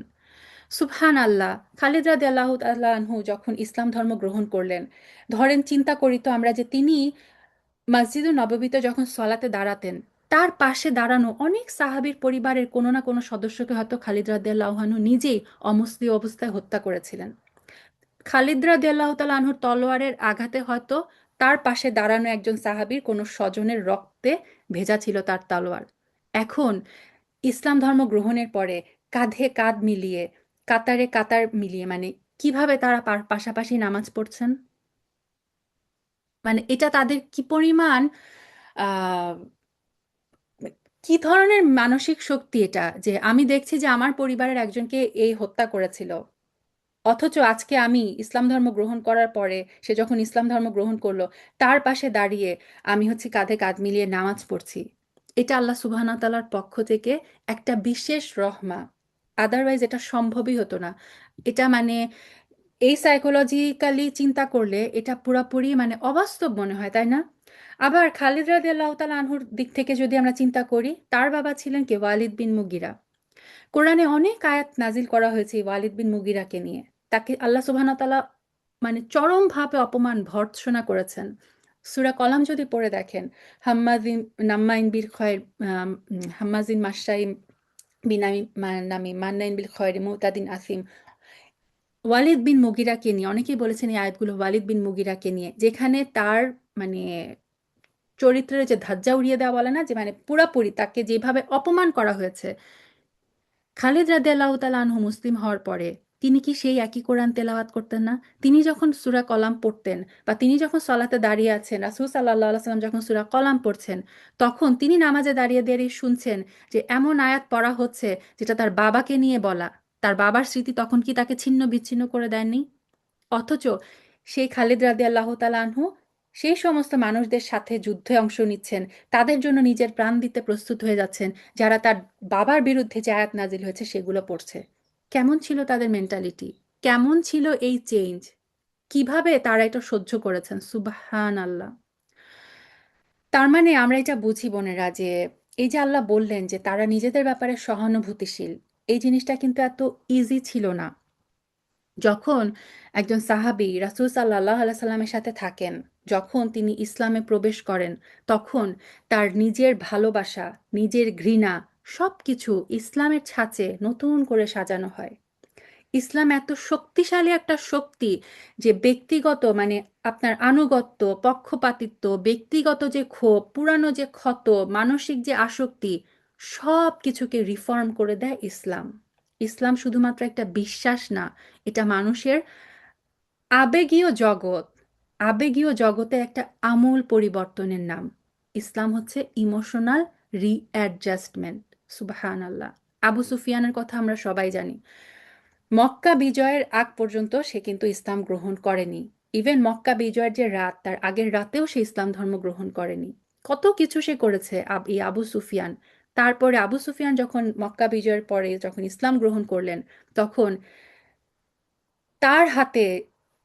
সুবহান আল্লাহ, খালিদ রাদিয়াল্লাহু তাআলা আনহু যখন ইসলাম ধর্ম গ্রহণ করলেন, ধরেন চিন্তা করি তো আমরা যে তিনি মসজিদুল নববীতে যখন সলাতে দাঁড়াতেন, তার পাশে দাঁড়ানো অনেক সাহাবীর পরিবারের কোনো না কোনো সদস্যকে হয়তো খালিদ রাদিয়াল্লাহু আনহু নিজেই অমুসলিম অবস্থায় হত্যা করেছিলেন। খালিদ রাদিয়াল্লাহু তাআলা আনহুর তলোয়ারের আঘাতে হয়তো তার পাশে দাঁড়ানো একজন সাহাবীর কোনো স্বজনের রক্তে ভেজা ছিল তার তলোয়ার। এখন ইসলাম ধর্ম গ্রহণের পরে কাঁধে কাঁধ মিলিয়ে, কাতারে কাতার মিলিয়ে, মানে কিভাবে তারা পাশাপাশি নামাজ পড়ছেন, মানে এটা তাদের কি পরিমাণ, আহ কি ধরনের মানসিক শক্তি এটা, যে আমি দেখছি যে আমার পরিবারের একজনকে এই হত্যা করেছিল, অথচ আজকে আমি ইসলাম ধর্ম গ্রহণ করার পরে, সে যখন ইসলাম ধর্ম গ্রহণ করলো, তার পাশে দাঁড়িয়ে আমি হচ্ছে কাঁধে কাঁধ মিলিয়ে নামাজ পড়ছি। এটা আল্লাহ সুবহানাহু ওয়া তাআলার পক্ষ থেকে একটা বিশেষ রহমা, আদারওয়াইজ এটা সম্ভবই হতো না। এটা মানে এই সাইকোলজিক্যালি চিন্তা করলে এটা পুরোপুরি মানে অবাস্তব মনে হয়, তাই না? আবার খালিদ রাদিয়াল্লাহু তাআলা আনহুর দিক থেকে যদি আমরা চিন্তা করি, তার বাবা ছিলেন কে? ওয়ালিদ বিন মুগিরা। কোরআনে অনেক আয়াত নাজিল করা হয়েছে এই ওয়ালিদ বিন মুগিরাকে নিয়ে। তাকে আল্লাহ সুবহানাহু ওয়া তাআলা মানে চরমভাবে অপমান ভর্ৎসনা করেছেন। সূরা কলাম যদি পড়ে দেখেন, হাম্মাজিন নাম্মাইন বিল খয়ের, হাম্মাজিন মাশাইন বিনামি নামি মান্নাইন বিল খয়ের মুতাদিন আসিম। ওয়ালিদ বিন মুগিরাকে নিয়ে অনেকেই বলেছেন এই আয়াতগুলো ওয়ালিদ বিন মুগিরাকে নিয়ে, যেখানে তার মানে চরিত্রের যে ধাজ্জা উড়িয়ে দেওয়া বলে না, যে মানে পুরাপুরি তাকে যেভাবে অপমান করা হয়েছে। খালিদ রাদিয়াল্লাহু তাআলা আনহু মুসলিম হওয়ার পরে তিনি কি সেই একই কোরআন তেলাওয়াত করতেন না? তিনি যখন সূরা কলাম পড়তেন, বা তিনি যখন সলাতে দাঁড়িয়ে আছেন, রাসূল সাল্লাল্লাহু আলাইহি ওয়াসাল্লাম যখন সূরা কলাম পড়ছেন, তখন তিনি নামাজে দাঁড়িয়ে দাঁড়িয়ে শুনছেন যে এমন আয়াত পড়া হচ্ছে যেটা তার বাবাকে নিয়ে বলা। তার বাবার স্মৃতি তখন কি তাকে ছিন্ন বিচ্ছিন্ন করে দেয়নি? অথচ সেই খালিদ রাদিয়াল্লাহু তাআলা আনহু সেই সমস্ত মানুষদের সাথে যুদ্ধে অংশ নিচ্ছেন, তাদের জন্য নিজের প্রাণ দিতে প্রস্তুত হয়ে যাচ্ছেন, যারা তার বাবার বিরুদ্ধে যে আয়াত নাজিল হয়েছে সেগুলো পড়ছে। কেমন ছিল তাদের মেন্টালিটি? কেমন ছিল এই চেঞ্জ? কিভাবে তারা এটা সহ্য করেছেন? সুবহান আল্লাহ। তার মানে আমরা এটা বুঝি বোনেরা, যে এই যে আল্লাহ বললেন যে তারা নিজেদের ব্যাপারে সহানুভূতিশীল, এই জিনিসটা কিন্তু এত ইজি ছিল না। যখন একজন সাহাবী রাসূল সাল্লাল্লাহু আলাইহি সাল্লামের সাথে থাকেন, যখন তিনি ইসলামে প্রবেশ করেন, তখন তার নিজের ভালোবাসা, নিজের ঘৃণা, সবকিছু ইসলামের ছাঁচে নতুন করে সাজানো হয়। ইসলাম এত শক্তিশালী একটা শক্তি, যে ব্যক্তিগত মানে আপনার আনুগত্য, পক্ষপাতিত্ব, ব্যক্তিগত যে ক্ষোভ, পুরানো যে ক্ষত, মানসিক যে আসক্তি, সব কিছুকে রিফর্ম করে দেয় ইসলাম। ইসলাম শুধুমাত্র একটা বিশ্বাস না, এটা মানুষের আবেগীয় জগৎ, আবেগীয় জগতে একটা আমূল পরিবর্তনের নাম। ইসলাম হচ্ছে ইমোশনাল রিঅ্যাডজাস্টমেন্ট। সুবহান আল্লাহ। আবু সুফিয়ানের কথা আমরা সবাই জানি। মক্কা বিজয়ের আগ পর্যন্ত সে কিন্তু ইসলাম গ্রহণ করেনি। ইভেন মক্কা বিজয়ের যে রাত, তার আগের রাতেও সে ইসলাম ধর্ম গ্রহণ করেনি। কত কিছু সে করেছে এই আবু সুফিয়ান। তারপরে আবু সুফিয়ান যখন মক্কা বিজয়ের পরে যখন ইসলাম গ্রহণ করলেন, তখন তার হাতে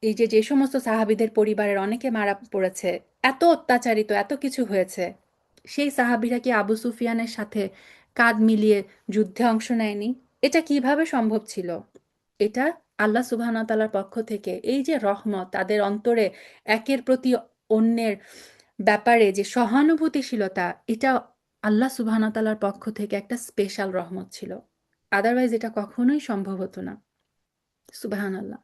এই যে যে সমস্ত সাহাবীদের পরিবারের অনেকে মারা পড়েছে, এত অত্যাচারিত, এত কিছু হয়েছে, সেই সাহাবীরা কি আবু সুফিয়ানের সাথে কাঁধ মিলিয়ে যুদ্ধে অংশ নেয়নি? এটা কিভাবে সম্ভব ছিল? এটা আল্লাহ সুবহানাহু ওয়া তাআলার পক্ষ থেকে এই যে রহমত, তাদের অন্তরে একের প্রতি অন্যের ব্যাপারে যে সহানুভূতিশীলতা, এটা আল্লাহ সুবহানাহু ওয়া তাআলার পক্ষ থেকে একটা স্পেশাল রহমত ছিল। আদারওয়াইজ এটা কখনোই সম্ভব হতো না। সুবহানাল্লাহ।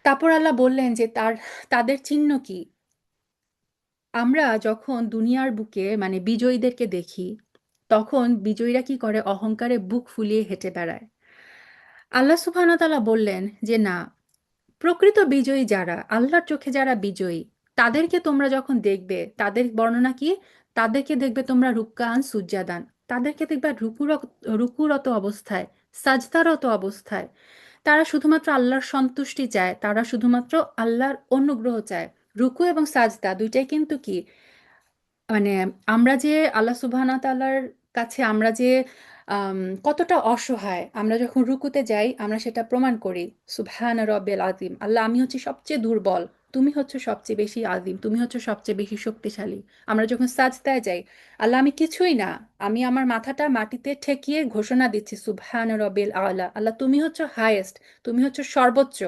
তারপর আল্লাহ বললেন যে তাদের চিহ্ন কি? আমরা যখন দুনিয়ার বুকে মানে বিজয়ীদেরকে দেখি, তখন বিজয়ীরা কি করে? অহংকারে বুক ফুলিয়ে হেঁটে বেড়ায়। আল্লাহ সুবহানাহু ওয়া তাআলা বললেন যে না, প্রকৃত বিজয়ী যারা, আল্লাহর চোখে যারা বিজয়ী, তাদেরকে তোমরা যখন দেখবে, তাদের বর্ণনা কি? তাদেরকে দেখবে তোমরা রুক্কান সুজ্জাদান, তাদেরকে দেখবে রুকুরত অবস্থায়, সাজদারত অবস্থায়। তারা শুধুমাত্র আল্লাহর সন্তুষ্টি চায়, তারা শুধুমাত্র আল্লাহর অনুগ্রহ চায়। রুকু এবং সাজদা দুইটাই কিন্তু কি, মানে আমরা যে আল্লাহ সুবহানাহু ওয়া তাআলার কাছে আমরা যে আম, কতটা অসহায়, আমরা যখন রুকুতে যাই আমরা সেটা প্রমাণ করি। সুবহান রব্বিল আযীম, আল্লাহ আমি হচ্ছি সবচেয়ে দুর্বল, তুমি হচ্ছে সবচেয়ে বেশি আযীম, তুমি হচ্ছে সবচেয়ে বেশি শক্তিশালী। আমরা যখন সাজদায় যাই, আল্লাহ আমি কিছুই না, আমি আমার মাথাটা মাটিতে ঠেকিয়ে ঘোষণা দিচ্ছি সুবহান রব্বিল আলা, আল্লাহ তুমি হচ্ছে হাইয়েস্ট, তুমি হচ্ছে সর্বোচ্চ,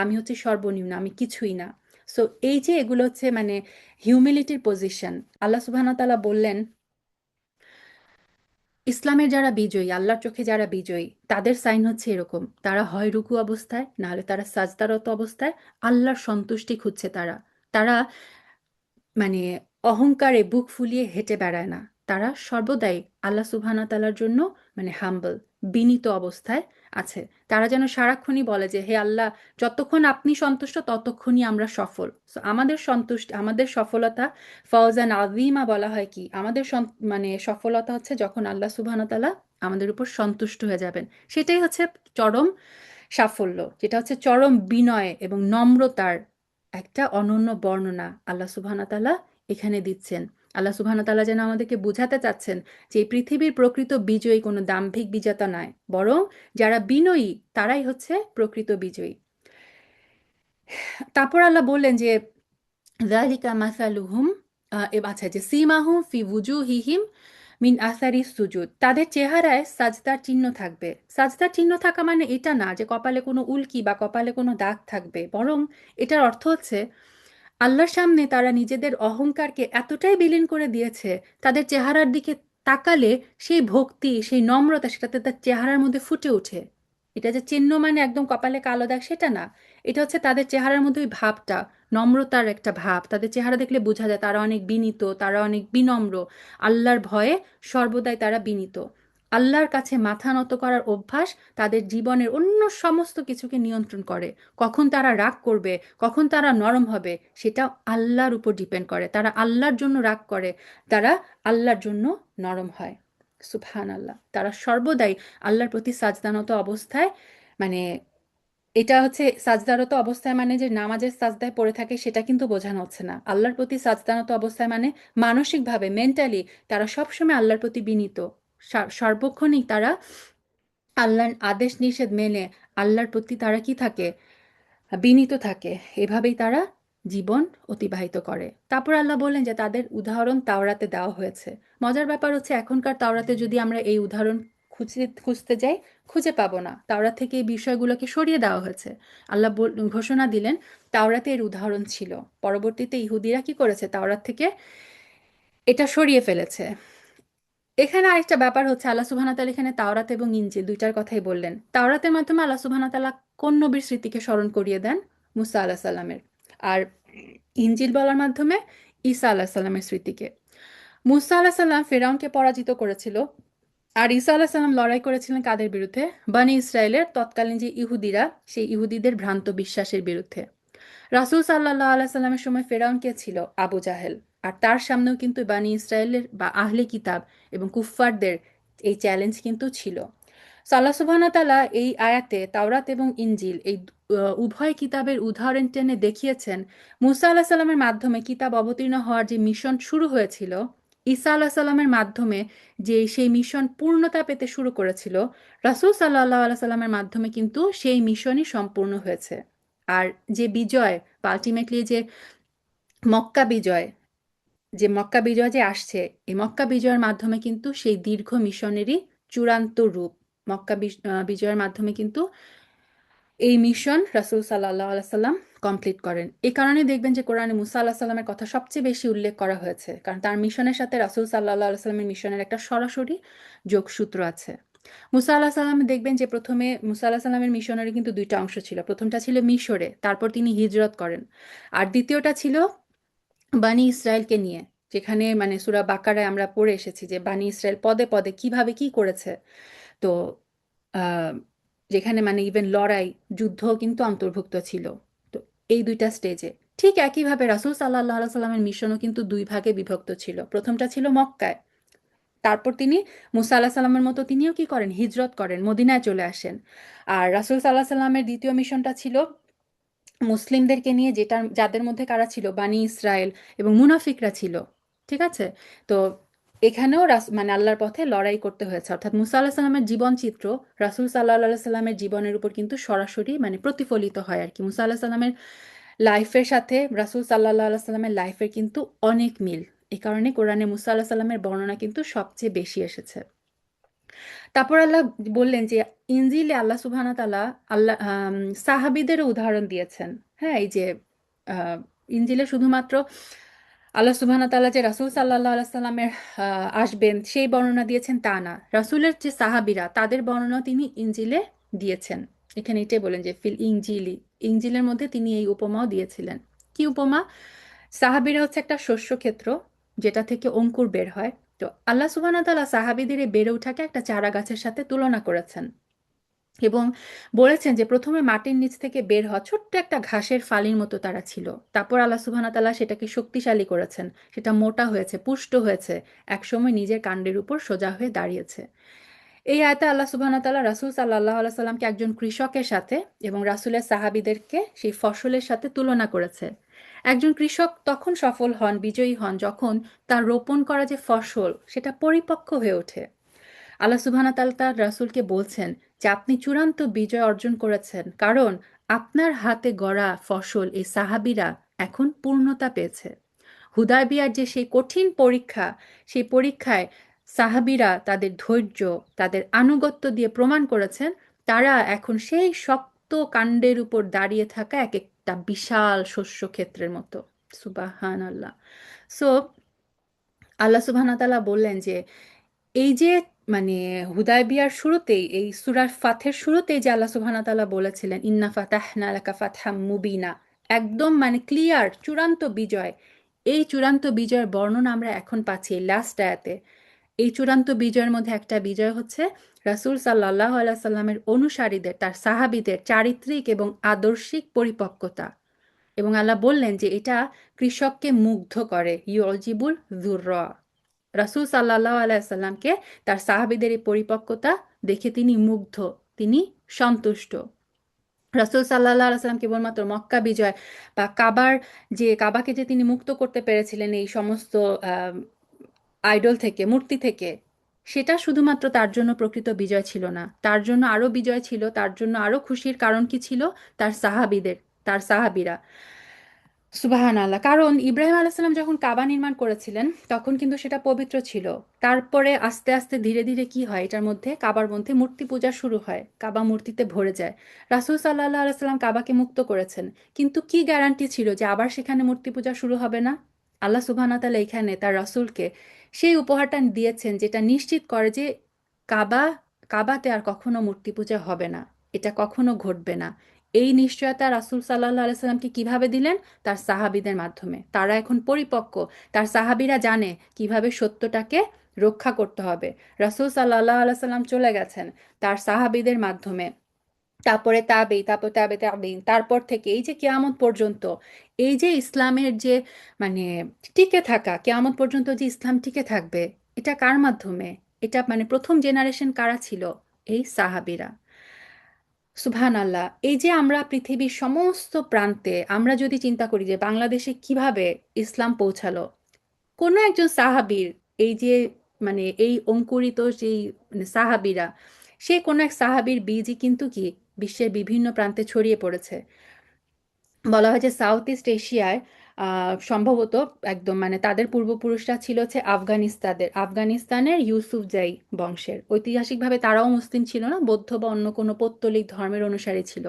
আমি হচ্ছে সর্বনিম্ন, আমি কিছুই না। সো এই যে এগুলো হচ্ছে মানে হিউমিলিটির পজিশন। আল্লাহ সুবহানাহু ওয়া তাআলা বললেন, ইসলামের যারা বিজয়ী, আল্লাহর চোখে যারা বিজয়ী, তাদের সাইন হচ্ছে এরকম: তারা হয় রুকু অবস্থায়, না হলে তারা সাজদারত অবস্থায় আল্লাহর সন্তুষ্টি খুঁজছে। তারা তারা মানে অহংকারে বুক ফুলিয়ে হেঁটে বেড়ায় না। তারা সর্বদাই আল্লাহ সুবহানাহু ওয়া তাআলার জন্য মানে হাম্বল, বিনীত অবস্থায় আছে। তারা যেন সারাক্ষণই বলে যে হে আল্লাহ, যতক্ষণ আপনি সন্তুষ্ট ততক্ষণই আমরা সফল। সো আমাদের সন্তুষ্ট, আমাদের সফলতা, ফওজান আযীমা বলা হয় কি, আমাদের মানে সফলতা হচ্ছে যখন আল্লাহ সুবহানাহু ওয়া তাআলা আমাদের উপর সন্তুষ্ট হয়ে যাবেন। সেটাই হচ্ছে চরম সাফল্য, যেটা হচ্ছে চরম বিনয় এবং নম্রতার একটা অনন্য বর্ণনা আল্লাহ সুবহানাহু ওয়া তাআলা এখানে দিচ্ছেন। আল্লাহ সুবহানাহু ওয়া তাআলা যেন আমাদেরকে বুঝাতে চাচ্ছেন যে এই পৃথিবীর প্রকৃত বিজয়ী কোনো দাম্ভিক বিজেতা নয়, বরং যারা বিনয়ী তারাই হচ্ছে প্রকৃত বিজয়ী। তারপর আল্লাহ বললেন যে যালিকা মাসালুহুম, আচ্ছা, যে সীমাহুম ফি wujuhihim মিন আসারি সুজুদ, তাদের চেহারায় সাজদার চিহ্ন থাকবে। সাজদার চিহ্ন থাকা মানে এটা না যে কপালে কোনো উল্কি বা কপালে কোনো দাগ থাকবে, বরং এটার অর্থ হচ্ছে আল্লাহর সামনে তারা নিজেদের অহংকারকে এতটাই বিলীন করে দিয়েছে, তাদের চেহারার দিকে তাকালে সেই ভক্তি, সেই নম্রতা সেটাতে তার চেহারার মধ্যে ফুটে ওঠে। এটা যে চিহ্ন মানে একদম কপালে কালো দাগ সেটা না, এটা হচ্ছে তাদের চেহারার মধ্যে ওই ভাবটা, নম্রতার একটা ভাব। তাদের চেহারা দেখলে বোঝা যায় তারা অনেক বিনীত, তারা অনেক বিনম্র, আল্লাহর ভয়ে সর্বদাই তারা বিনীত। আল্লাহর কাছে মাথা নত করার অভ্যাস তাদের জীবনের অন্য সমস্ত কিছুকে নিয়ন্ত্রণ করে। কখন তারা রাগ করবে, কখন তারা নরম হবে, সেটা আল্লাহর উপর ডিপেন্ড করে। তারা আল্লাহর জন্য রাগ করে, তারা আল্লাহর জন্য নরম হয়। সুবহান আল্লাহ। তারা সর্বদাই আল্লাহর প্রতি সাজদানত অবস্থায়, মানে এটা হচ্ছে সাজদারত অবস্থায় মানে যে নামাজের সাজদায় পড়ে থাকে সেটা কিন্তু বোঝানো হচ্ছে না। আল্লাহর প্রতি সাজদানত অবস্থায় মানে মানসিকভাবে, মেন্টালি তারা সবসময় আল্লাহর প্রতি বিনীত। সর্বক্ষণই তারা আল্লাহর আদেশ নিষেধ মেনে আল্লাহর প্রতি তারা কি থাকে? বিনীত থাকে। এভাবেই তারা জীবন অতিবাহিত করে। তারপর আল্লাহ বললেন যে তাদের উদাহরণ তাওরাতে দেওয়া হয়েছে। মজার ব্যাপার হচ্ছে এখনকার তাওরাতে যদি আমরা এই উদাহরণ খুঁজতে যাই, খুঁজে পাবো না। তাওরাত থেকে এই বিষয়গুলোকে সরিয়ে দেওয়া হয়েছে। আল্লাহ ঘোষণা দিলেন তাওরাতে এর উদাহরণ ছিল, পরবর্তীতে ইহুদিরা কি করেছে? তাওরাত থেকে এটা সরিয়ে ফেলেছে। এখানে আরেকটা ব্যাপার হচ্ছে আল্লাহ সুবহানাহু ওয়া তাআলা এখানে তাওরাত এবং ইনজিল দুইটার কথাই বললেন। তাওরাতের মাধ্যমে আল্লাহ সুবহানাহু ওয়া তাআলা কোন নবীর স্মৃতিকে স্মরণ করিয়ে দেন? মুসা আলাহ সাল্লামের। আর ইনজিল বলার মাধ্যমে ঈসা আলাহ সাল্লামের স্মৃতিকে। মুসা আলাহ সাল্লাম ফেরাউনকে পরাজিত করেছিল, আর ঈসা আলাহ সাল্লাম লড়াই করেছিলেন কাদের বিরুদ্ধে? বনি ইসরায়েলের তৎকালীন যে ইহুদিরা, সেই ইহুদিদের ভ্রান্ত বিশ্বাসের বিরুদ্ধে। রাসূল সাল্লাল্লাহু আলাইহি সাল্লামের সময় ফেরাউন কে ছিল? আবু জাহেল। আর তার সামনেও কিন্তু বানি ইসরায়েলের বা আহলে কিতাব এবং কুফফারদের এই চ্যালেঞ্জ কিন্তু ছিল। সো আল্লাহ সুবহানাহু ওয়া তাআলা এই আয়াতে তাওরাত এবং ইনজিল এই উভয় কিতাবের উদাহরণ টেনে দেখিয়েছেন মুসা আলাহিস সাল্লামের মাধ্যমে কিতাব অবতীর্ণ হওয়ার যে মিশন শুরু হয়েছিল, ঈসা আলাহিস সাল্লামের মাধ্যমে যে সেই মিশন পূর্ণতা পেতে শুরু করেছিল, রাসূল সাল্লাল্লাহু আলাইহি সাল্লামের মাধ্যমে কিন্তু সেই মিশনই সম্পূর্ণ হয়েছে। আর যে বিজয় বা আলটিমেটলি যে মক্কা বিজয়, মক্কা বিজয় যে আসছে, এই মক্কা বিজয়ের মাধ্যমে কিন্তু সেই দীর্ঘ মিশনেরই চূড়ান্ত রূপ। বিজয়ের মাধ্যমে কিন্তু এই মিশন রাসূল সাল্লাল্লাহু আলাইহি সাল্লাম কমপ্লিট করেন। এই কারণে দেখবেন যে কোরআনে মুসা আলাহিস সাল্লামের কথা সবচেয়ে বেশি উল্লেখ করা হয়েছে, কারণ তার মিশনের সাথে রাসূল সাল্লাল্লাহু আলাইহি সাল্লামের মিশনের একটা সরাসরি যোগসূত্র আছে। মুসা আলাহিস সাল্লাম দেখবেন যে প্রথমে মুসা আলাহিস সাল্লামের মিশনের কিন্তু দুইটা অংশ ছিল। প্রথমটা ছিল মিশরে, তারপর তিনি হিজরত করেন। আর দ্বিতীয়টা ছিল বানি ইসরায়েলকে নিয়ে, যেখানে মানে সূরা বাকারায় আমরা পড়ে এসেছি যে বানি ইসরায়েল পদে পদে কিভাবে কি করেছে। তো আহ, যেখানে মানে ইভেন লড়াই, যুদ্ধ কিন্তু অন্তর্ভুক্ত ছিল। তো এই দুইটা স্টেজে ঠিক একইভাবে রাসূল সাল্লাল্লাহু আলাইহি সাল্লামের মিশনও কিন্তু দুই ভাগে বিভক্ত ছিল। প্রথমটা ছিল মক্কায়, তারপর তিনি মুসা আলাহিস সাল্লামের মতো তিনিও কি করেন? হিজরত করেন, মদিনায় চলে আসেন। আর রাসূল সাল্লাল্লাহু আলাইহি সাল্লামের দ্বিতীয় মিশনটা ছিল মুসলিমদেরকে নিয়ে, যেটা যাদের মধ্যে কারা ছিল? বানি ইসরায়েল এবং মুনাফিকরা ছিল। ঠিক আছে? তো এখানেও মানে আল্লাহর পথে লড়াই করতে হয়েছে, অর্থাৎ মুসা আল্লাহ সাল্লামের জীবন চিত্র রাসূল সাল্লাহ সাল্লামের জীবনের উপর কিন্তু সরাসরি মানে প্রতিফলিত হয় আর কি। মুসা আল্লাহ সাল্লামের লাইফের সাথে রাসূল সাল্লাহ সাল্লামের লাইফের কিন্তু অনেক মিল। এই কারণে কোরআনে মুসা আল্লাহ সাল্লামের বর্ণনা কিন্তু সবচেয়ে বেশি এসেছে। তারপর আল্লাহ বললেন যে ইনজিলে আল্লাহ সুবহানাহু ওয়া তাআলা আল্লাহ সাহাবীদেরও উদাহরণ দিয়েছেন। হ্যাঁ, এই যে আহ, ইনজিলে শুধুমাত্র আল্লাহ সুবহানাহু ওয়া তাআলা যে রাসূল সাল্লাল্লাহু আলাইহি সাল্লামের আসবেন সেই বর্ণনা দিয়েছেন তা না, রাসূলের যে সাহাবীরা তাদের বর্ণনা তিনি ইনজিলে দিয়েছেন। এখানে এটাই বলেন যে ফিল ইনজিলি, ইনজিলের মধ্যে তিনি এই উপমাও দিয়েছিলেন। কি উপমা? সাহাবীরা হচ্ছে একটা শস্যক্ষেত্র, যেটা থেকে অঙ্কুর বের হয়। তো আল্লাহ সুবহানাহু ওয়া তাআলা সাহাবীদের এই বেড়ে ওঠাকে একটা চারা গাছের সাথে তুলনা করেছেন এবং বলেছেন যে প্রথমে মাটির নিচ থেকে বের হওয়া ছোট্ট একটা ঘাসের ফালির মতো তারা ছিল। তারপর আল্লাহ সুবহানাহু ওয়া তাআলা সেটাকে শক্তিশালী করেছেন, সেটা মোটা হয়েছে, পুষ্ট হয়েছে, একসময় নিজের কাণ্ডের উপর সোজা হয়ে দাঁড়িয়েছে। এই আয়াতে আল্লাহ সুবহানাহু ওয়া তাআলা রাসূল সাল্লাল্লাহু আলাইহি সাল্লামকে একজন কৃষকের সাথে এবং রাসূলের সাহাবীদেরকে সেই ফসলের সাথে তুলনা করেছে। একজন কৃষক তখন সফল হন, বিজয়ী হন, যখন তার রোপণ করা যে ফসল সেটা পরিপক্ক হয়ে ওঠে। আল্লাহ সুবহানাহু ওয়া তাআলা তার রাসূলকে বলছেন যে আপনি চূড়ান্ত বিজয় অর্জন করেছেন, কারণ আপনার হাতে গড়া ফসল এই সাহাবীরা এখন পূর্ণতা পেয়েছে। হুদায়বিয়ার যে সেই কঠিন পরীক্ষা, সেই পরীক্ষায় সাহাবীরা তাদের ধৈর্য, তাদের আনুগত্য দিয়ে প্রমাণ করেছেন তারা এখন সেই শক্ত কাণ্ডের উপর দাঁড়িয়ে থাকা এক একটা বিশাল শস্য ক্ষেত্রের মতো। সুবহানাল্লাহ। সো আল্লাহ সুবহানাহু ওয়া তাআলা বললেন যে এই যে মানে হুদায়বিয়ার শুরুতেই, এই সূরা ফাথের শুরুতেই যে আল্লাহ সুবহানাহু ওয়া তাআলা বলেছিলেন ইন্না ফাতাহনা লাকা ফাতহাম মুবিনা, একদম মানে ক্লিয়ার চূড়ান্ত বিজয়। এই চূড়ান্ত বিজয়ের বর্ণনা আমরা এখন পাচ্ছি এই লাস্ট আয়াতে। এই চূড়ান্ত বিজয়ের মধ্যে একটা বিজয় হচ্ছে রাসূল সাল্লাল্লাহু আলাইহি সাল্লামের অনুসারীদের, তার সাহাবীদের চারিত্রিক এবং আদর্শিক পরিপক্কতা। এবং আল্লাহ বললেন যে এটা কৃষককে মুগ্ধ করে, ইউজিবুল যুররা। রাসূল সাল্লাল্লাহু আলাইহি সাল্লামকে তার সাহাবীদের এই পরিপক্কতা দেখে তিনি মুগ্ধ, তিনি সন্তুষ্ট। রাসূল সাল্লাল্লাহু আলাইহি সাল্লাম কেবলমাত্র মক্কা বিজয় বা কাবাকে যে তিনি মুক্ত করতে পেরেছিলেন এই সমস্ত আইডল থেকে, মূর্তি থেকে, সেটা শুধুমাত্র তার জন্য প্রকৃত বিজয় ছিল না। তার জন্য আরো বিজয় ছিল, তার জন্য আরো খুশির কারণ কি ছিল? তার সাহাবীদের, তার সাহাবীরা। সুবাহান আল্লাহ। কারণ ইব্রাহিম আলাইসাল্লাম যখন কাবা নির্মাণ করেছিলেন তখন কিন্তু সেটা পবিত্র ছিল। তারপরে আস্তে আস্তে ধীরে ধীরে কি হয়, এটার মধ্যে কাবার মধ্যে মূর্তি পূজা শুরু হয়, কাবা মূর্তিতে ভরে যায়। রাসূল সাল্লাল্লাহু আলাইহি সাল্লাম কাবাকে মুক্ত করেছেন, কিন্তু কি গ্যারান্টি ছিল যে আবার সেখানে মূর্তি পূজা শুরু হবে না? আল্লাহ সুবহানাহু ওয়া তাআলা এখানে তার রাসূলকে সেই উপহারটা দিয়েছেন যেটা নিশ্চিত করে যে কাবা কাবাতে আর কখনো মূর্তি পূজা হবে না, এটা কখনো ঘটবে না। এই নিশ্চয়তা রাসূল সাল্লাল্লাহু আলাইহি সাল্লামকে কিভাবে দিলেন? তার সাহাবীদের মাধ্যমে। তারা এখন পরিপক্ক, তার সাহাবীরা জানে কিভাবে সত্যটাকে রক্ষা করতে হবে। রাসূল সাল্লাল্লাহু আলাইহি সাল্লাম চলে গেছেন তার সাহাবীদের মাধ্যমে, তারপরে তাবেই, তারপর তাবে তাবেইন, তারপর থেকে এই যে কিয়ামত পর্যন্ত, এই যে ইসলামের যে মানে টিকে থাকা, কিয়ামত পর্যন্ত যে ইসলাম টিকে থাকবে, এটা কার মাধ্যমে? এটা মানে প্রথম জেনারেশন কারা ছিল? এই সাহাবীরা। সুবহান আল্লাহ। এই যে আমরা পৃথিবীর সমস্ত প্রান্তে আমরা যদি চিন্তা করি যে বাংলাদেশে কিভাবে ইসলাম পৌঁছালো, কোনো একজন সাহাবীর এই যে মানে এই অঙ্কুরিত যেই মানে সাহাবীরা, সে কোনো এক সাহাবীর বীজই কিন্তু কি বিশ্বের বিভিন্ন প্রান্তে ছড়িয়ে পড়েছে। বলা হয় যে সাউথ ইস্ট এশিয়ায় সম্ভবত একদম মানে তাদের পূর্বপুরুষরা ছিল হচ্ছে আফগানিস্তানের ইউসুফজাই বংশের। ঐতিহাসিকভাবে তারাও মুসলিম ছিল না, বৌদ্ধ বা অন্য কোনো পৌত্তলিক ধর্মের অনুসারী ছিল।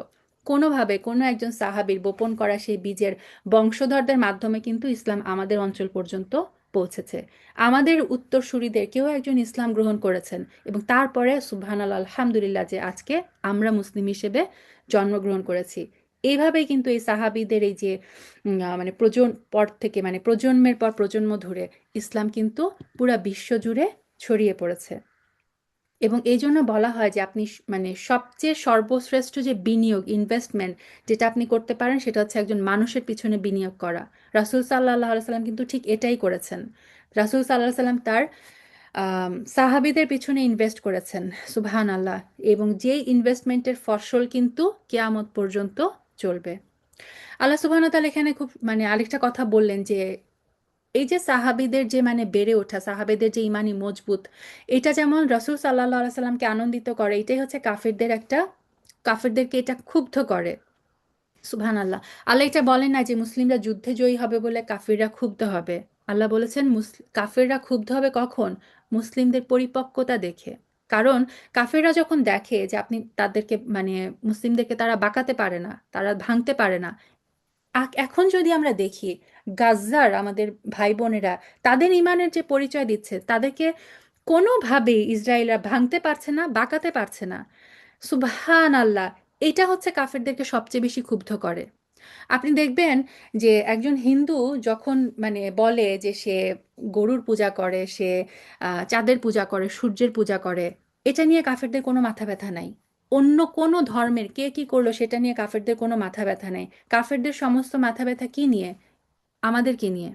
কোনোভাবে কোনো একজন সাহাবীর বপন করা সেই বীজের বংশধরদের মাধ্যমে কিন্তু ইসলাম আমাদের অঞ্চল পর্যন্ত পৌঁছেছে। আমাদের উত্তরসূরিদের কেউ একজন ইসলাম গ্রহণ করেছেন, এবং তারপরে সুবহানাল্লাহ আলহামদুলিল্লাহ যে আজকে আমরা মুসলিম হিসেবে জন্মগ্রহণ করেছি। এইভাবেই কিন্তু এই সাহাবীদের এই যে মানে পর থেকে মানে প্রজন্মের পর প্রজন্ম ধরে ইসলাম কিন্তু পুরা বিশ্ব জুড়ে ছড়িয়ে পড়েছে। এবং এই জন্য বলা হয় যে আপনি মানে সবচেয়ে সর্বশ্রেষ্ঠ যে বিনিয়োগ, ইনভেস্টমেন্ট যেটা আপনি করতে পারেন, সেটা হচ্ছে একজন মানুষের পিছনে বিনিয়োগ করা। রাসূল সাল্লাল্লাহু আলাইহি সাল্লাম কিন্তু ঠিক এটাই করেছেন। রাসূল সাল্লাল্লাহু আলাইহি সাল্লাম তার সাহাবীদের পিছনে ইনভেস্ট করেছেন। সুবহান আল্লাহ। এবং যেই ইনভেস্টমেন্টের ফসল কিন্তু কিয়ামত পর্যন্ত চলবে। আল্লাহ সুবহানাহু ওয়া তাআলা এখানে খুব মানে আরেকটা কথা বললেন যে এই যে সাহাবীদের যে মানে বেড়ে ওঠা, সাহাবীদের যে ইমানি মজবুত, এটা যেমন রাসূল সাল্লাল্লাহু আলাইহি সাল্লামকে আনন্দিত করে, এটাই হচ্ছে কাফেরদেরকে এটা ক্ষুব্ধ করে। সুবহানাল্লাহ। আল্লাহ এটা বলেন না যে মুসলিমরা যুদ্ধে জয়ী হবে বলে কাফিররা ক্ষুব্ধ হবে। আল্লাহ বলেছেন কাফিররা ক্ষুব্ধ হবে কখন? মুসলিমদের পরিপক্কতা দেখে। কারণ কাফিররা যখন দেখে যে আপনি তাদেরকে মানে মুসলিমদেরকে তারা বাঁকাতে পারে না, তারা ভাঙতে পারে না। এখন যদি আমরা দেখি গাজ্জার আমাদের ভাই বোনেরা তাদের ইমানের যে পরিচয় দিচ্ছে, তাদেরকে কোনোভাবেই ইসরায়েলরা ভাঙতে পারছে না, বাঁকাতে পারছে না। সুবহান আল্লাহ। এটা হচ্ছে কাফেরদেরকে সবচেয়ে বেশি ক্ষুব্ধ করে। আপনি দেখবেন যে একজন হিন্দু যখন মানে বলে যে সে গরুর পূজা করে, সে চাঁদের পূজা করে, সূর্যের পূজা করে, এটা নিয়ে কাফেরদের কোনো মাথা ব্যথা নাই। অন্য কোনো ধর্মের কে কি করলো সেটা নিয়ে কাফেরদের কোনো মাথা ব্যথা নেই। কাফেরদের সমস্ত মাথা ব্যথা কি নিয়ে? আমাদেরকে নিয়ে,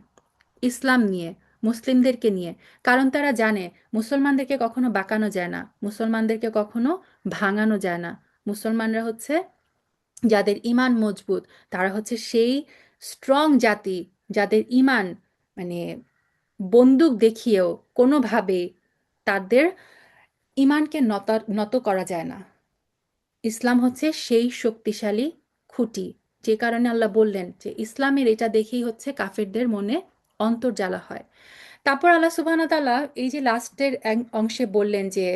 ইসলাম নিয়ে, মুসলিমদেরকে নিয়ে। কারণ তারা জানে মুসলমানদেরকে কখনো বাঁকানো যায় না, মুসলমানদেরকে কখনো ভাঙানো যায় না। মুসলমানরা হচ্ছে যাদের ইমান মজবুত, তারা হচ্ছে সেই স্ট্রং জাতি যাদের ইমান মানে বন্দুক দেখিয়েও কোনোভাবে তাদের ইমানকে নত করা যায় না। ইসলাম হচ্ছে সেই শক্তিশালী খুঁটি, যে কারণে আল্লাহ বললেন যে ইসলামের এটা দেখেই হচ্ছে কাফেরদের মনে অন্তর্জ্বালা হয়। তারপর আল্লাহ সুবহানাহু ওয়া তাআলা এই যে লাস্টের অংশে বললেন যে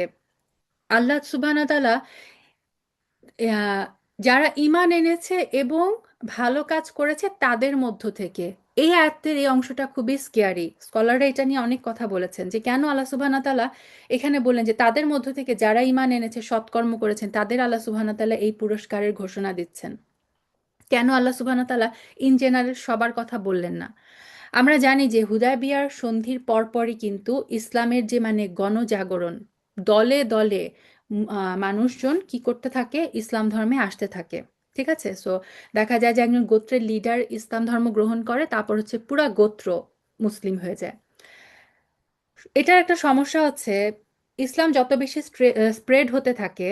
আল্লাহ সুবহানাহু ওয়া তাআলা আহ, যারা ঈমান এনেছে এবং ভালো কাজ করেছে তাদের মধ্য থেকে, এই আয়াতের এই অংশটা খুবই স্কেয়ারি। স্কলাররা এটা নিয়ে অনেক কথা বলেছেন যে কেন আল্লাহ সুবহানাহু ওয়া তাআলা এখানে বললেন যে তাদের মধ্য থেকে যারা ঈমান এনেছে, সৎকর্ম করেছেন, তাদের আল্লাহ সুবহানাহু ওয়া তাআলা এই পুরস্কারের ঘোষণা দিচ্ছেন। কেন আল্লাহ সুবহানাহু ওয়া তাআলা ইন জেনারেল সবার কথা বললেন না? আমরা জানি যে হুদায়বিয়ার সন্ধির পরপরই কিন্তু ইসলামের যে মানে গণজাগরণ, দলে দলে মানুষজন কি করতে থাকে? ইসলাম ধর্মে আসতে থাকে। ঠিক আছে? সো দেখা যায় যে একজন গোত্রের লিডার ইসলাম ধর্ম গ্রহণ করে, তারপর হচ্ছে পুরা গোত্র মুসলিম হয়ে যায়। এটার একটা সমস্যা হচ্ছে ইসলাম যত বেশি স্প্রেড হতে থাকে,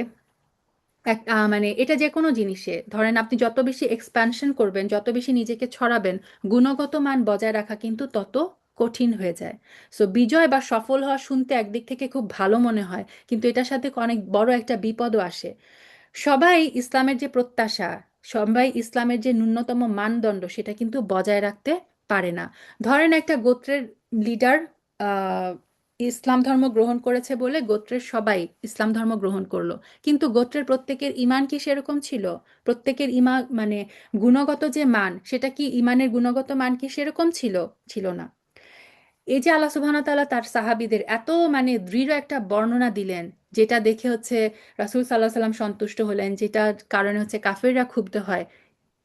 মানে এটা যে কোনো জিনিসে ধরেন আপনি যত বেশি এক্সপ্যানশন করবেন, যত বেশি নিজেকে ছড়াবেন, গুণগত মান বজায় রাখা কিন্তু তত কঠিন হয়ে যায়। সো বিজয় বা সফল হওয়া শুনতে একদিক থেকে খুব ভালো মনে হয়, কিন্তু এটার সাথে অনেক বড় একটা বিপদও আসে। সবাই ইসলামের যে প্রত্যাশা, সবাই ইসলামের যে ন্যূনতম মানদণ্ড, সেটা কিন্তু বজায় রাখতে পারে না। ধরেন একটা গোত্রের লিডার ইসলাম ধর্ম গ্রহণ করেছে বলে গোত্রের সবাই ইসলাম ধর্ম গ্রহণ করলো, কিন্তু গোত্রের প্রত্যেকের ইমান কি সেরকম ছিল? প্রত্যেকের ইমান মানে গুণগত যে মান, সেটা কি ইমানের গুণগত মান কি সেরকম ছিল? ছিল না। এই যে আল্লাহ সুবহানাহু ওয়া তাআলা তার সাহাবীদের এত মানে দৃঢ় একটা বর্ণনা দিলেন, যেটা দেখে হচ্ছে রাসূল সাল্লাল্লাহু আলাইহি সাল্লাম সন্তুষ্ট হলেন, যেটা কারণে হচ্ছে কাফিররা ক্ষুব্ধ হয়।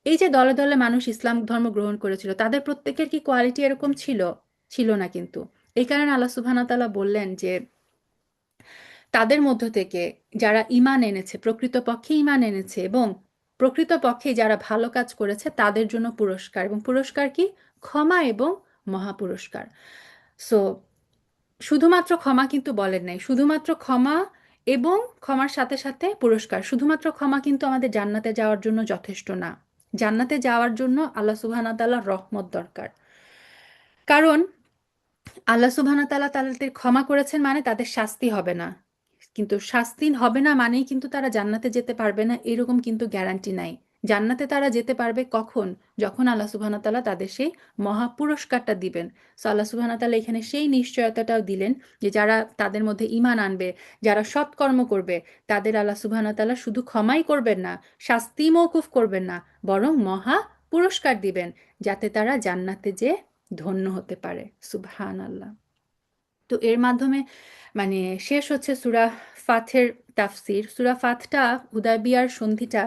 এই যে দলে দলে মানুষ ইসলাম ধর্ম গ্রহণ করেছিল, তাদের প্রত্যেকের কি কোয়ালিটি এরকম ছিল? ছিল না কিন্তু। এই কারণে আল্লাহ সুবহানাহু ওয়া তাআলা বললেন যে তাদের মধ্য থেকে যারা ঈমান এনেছে, প্রকৃতপক্ষে ঈমান এনেছে এবং প্রকৃতপক্ষে যারা ভালো কাজ করেছে তাদের জন্য পুরস্কার, এবং পুরস্কার কি? ক্ষমা এবং মহাপুরস্কার। সো শুধুমাত্র ক্ষমা কিন্তু বলেন নাই, শুধুমাত্র ক্ষমা এবং ক্ষমার সাথে সাথে পুরস্কার। শুধুমাত্র ক্ষমা কিন্তু আমাদের জান্নাতে যাওয়ার জন্য যথেষ্ট না। জান্নাতে যাওয়ার জন্য আল্লাহ সুবহানাহু ওয়া তাআলার রহমত দরকার। কারণ আল্লাহ সুবহানাহু ওয়া তাআলা তাদের ক্ষমা করেছেন মানে তাদের শাস্তি হবে না। কিন্তু শাস্তি হবে না মানেই কিন্তু তারা জান্নাতে যেতে পারবে না এরকম কিন্তু গ্যারান্টি নাই। জান্নাতে তারা যেতে পারবে কখন? যখন আল্লাহ সুবহানাহু ওয়া তাআলা তাদের সেই মহা পুরস্কারটা দিবেন। সো আল্লাহ সুবহানাহু ওয়া তাআলা এখানে সেই নিশ্চয়তাটাও দিলেন যে যারা তাদের মধ্যে ঈমান আনবে, যারা সৎকর্ম করবে, তাদের আল্লাহ সুবহানাহু ওয়া তাআলা শুধু ক্ষমাই করবেন না, শাস্তি মওকুফ করবেন না, বরং মহা পুরস্কার দিবেন যাতে তারা জান্নাতে যেয়ে ধন্য হতে পারে। সুবহানাল্লাহ। তো এর মাধ্যমে মানে শেষ হচ্ছে সূরা ফাথের তাফসির। সূরা ফাথটা, হুদায়বিয়ার সন্ধিটা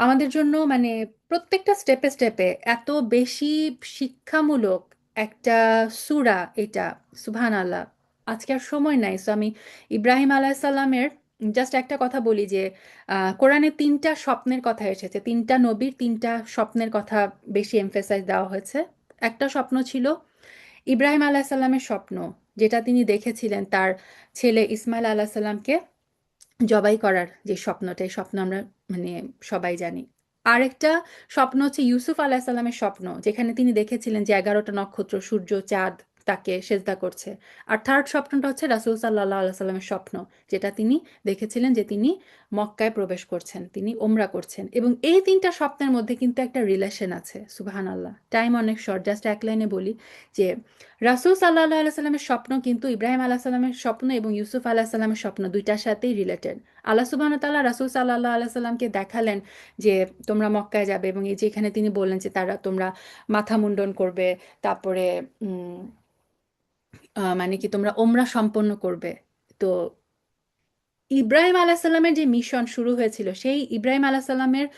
আমাদের জন্য মানে প্রত্যেকটা স্টেপে স্টেপে এত বেশি শিক্ষামূলক একটা সূরা এটা। সুবহানাল্লাহ। আজকে আর সময় নাই, সো আমি ইব্রাহিম আলাইসাল্লামের জাস্ট একটা কথা বলি যে কোরআনে ৩টা স্বপ্নের কথা এসেছে, ৩টা নবীর ৩টা স্বপ্নের কথা বেশি এমফেসাইজ দেওয়া হয়েছে। একটা স্বপ্ন ছিল ইব্রাহিম আলাহিসাল্লামের স্বপ্ন, যেটা তিনি দেখেছিলেন তার ছেলে ইসমাইল আলাহিসাল্লামকে জবাই করার যে স্বপ্নটা, এই স্বপ্ন আমরা মানে সবাই জানি। আরেকটা স্বপ্ন হচ্ছে ইউসুফ আলাহিসাল্লামের স্বপ্ন, যেখানে তিনি দেখেছিলেন যে 11টা নক্ষত্র, সূর্য, চাঁদ তাকে সেজদা করছে। আর থার্ড স্বপ্নটা হচ্ছে রাসূল সাল্লাল্লাহু আলাইহি সাল্লামের স্বপ্ন, যেটা তিনি দেখেছিলেন যে তিনি মক্কায় প্রবেশ করছেন, তিনি ওমরা করছেন। এবং এই 3টা স্বপ্নের মধ্যে কিন্তু একটা রিলেশন আছে। সুবহানাল্লাহ। টাইম অনেক শর্ট, জাস্ট এক লাইনে বলি যে রাসূল সাল্লাল্লাহু আলাইহি সাল্লামের স্বপ্ন কিন্তু ইব্রাহিম আলাইহিস সালামের স্বপ্ন এবং ইউসুফ আলাইহিস সালামের স্বপ্ন দুইটার সাথেই রিলেটেড। আল্লাহ সুবহানাহু ওয়া তাআলা রাসূল সাল্লাল্লাহু আলাইহি সাল্লামকে দেখালেন যে তোমরা মক্কায় যাবে, এবং এই যে এখানে তিনি বললেন যে তোমরা মাথা মুন্ডন করবে, তারপরে উম, মানে কি তোমরা ওমরা সম্পন্ন করবে। তো ইব্রাহিম আলাহিসাল্লামের যে মিশন শুরু হয়েছিল, সেই ইব্রাহিম আলাহিসাল্লামের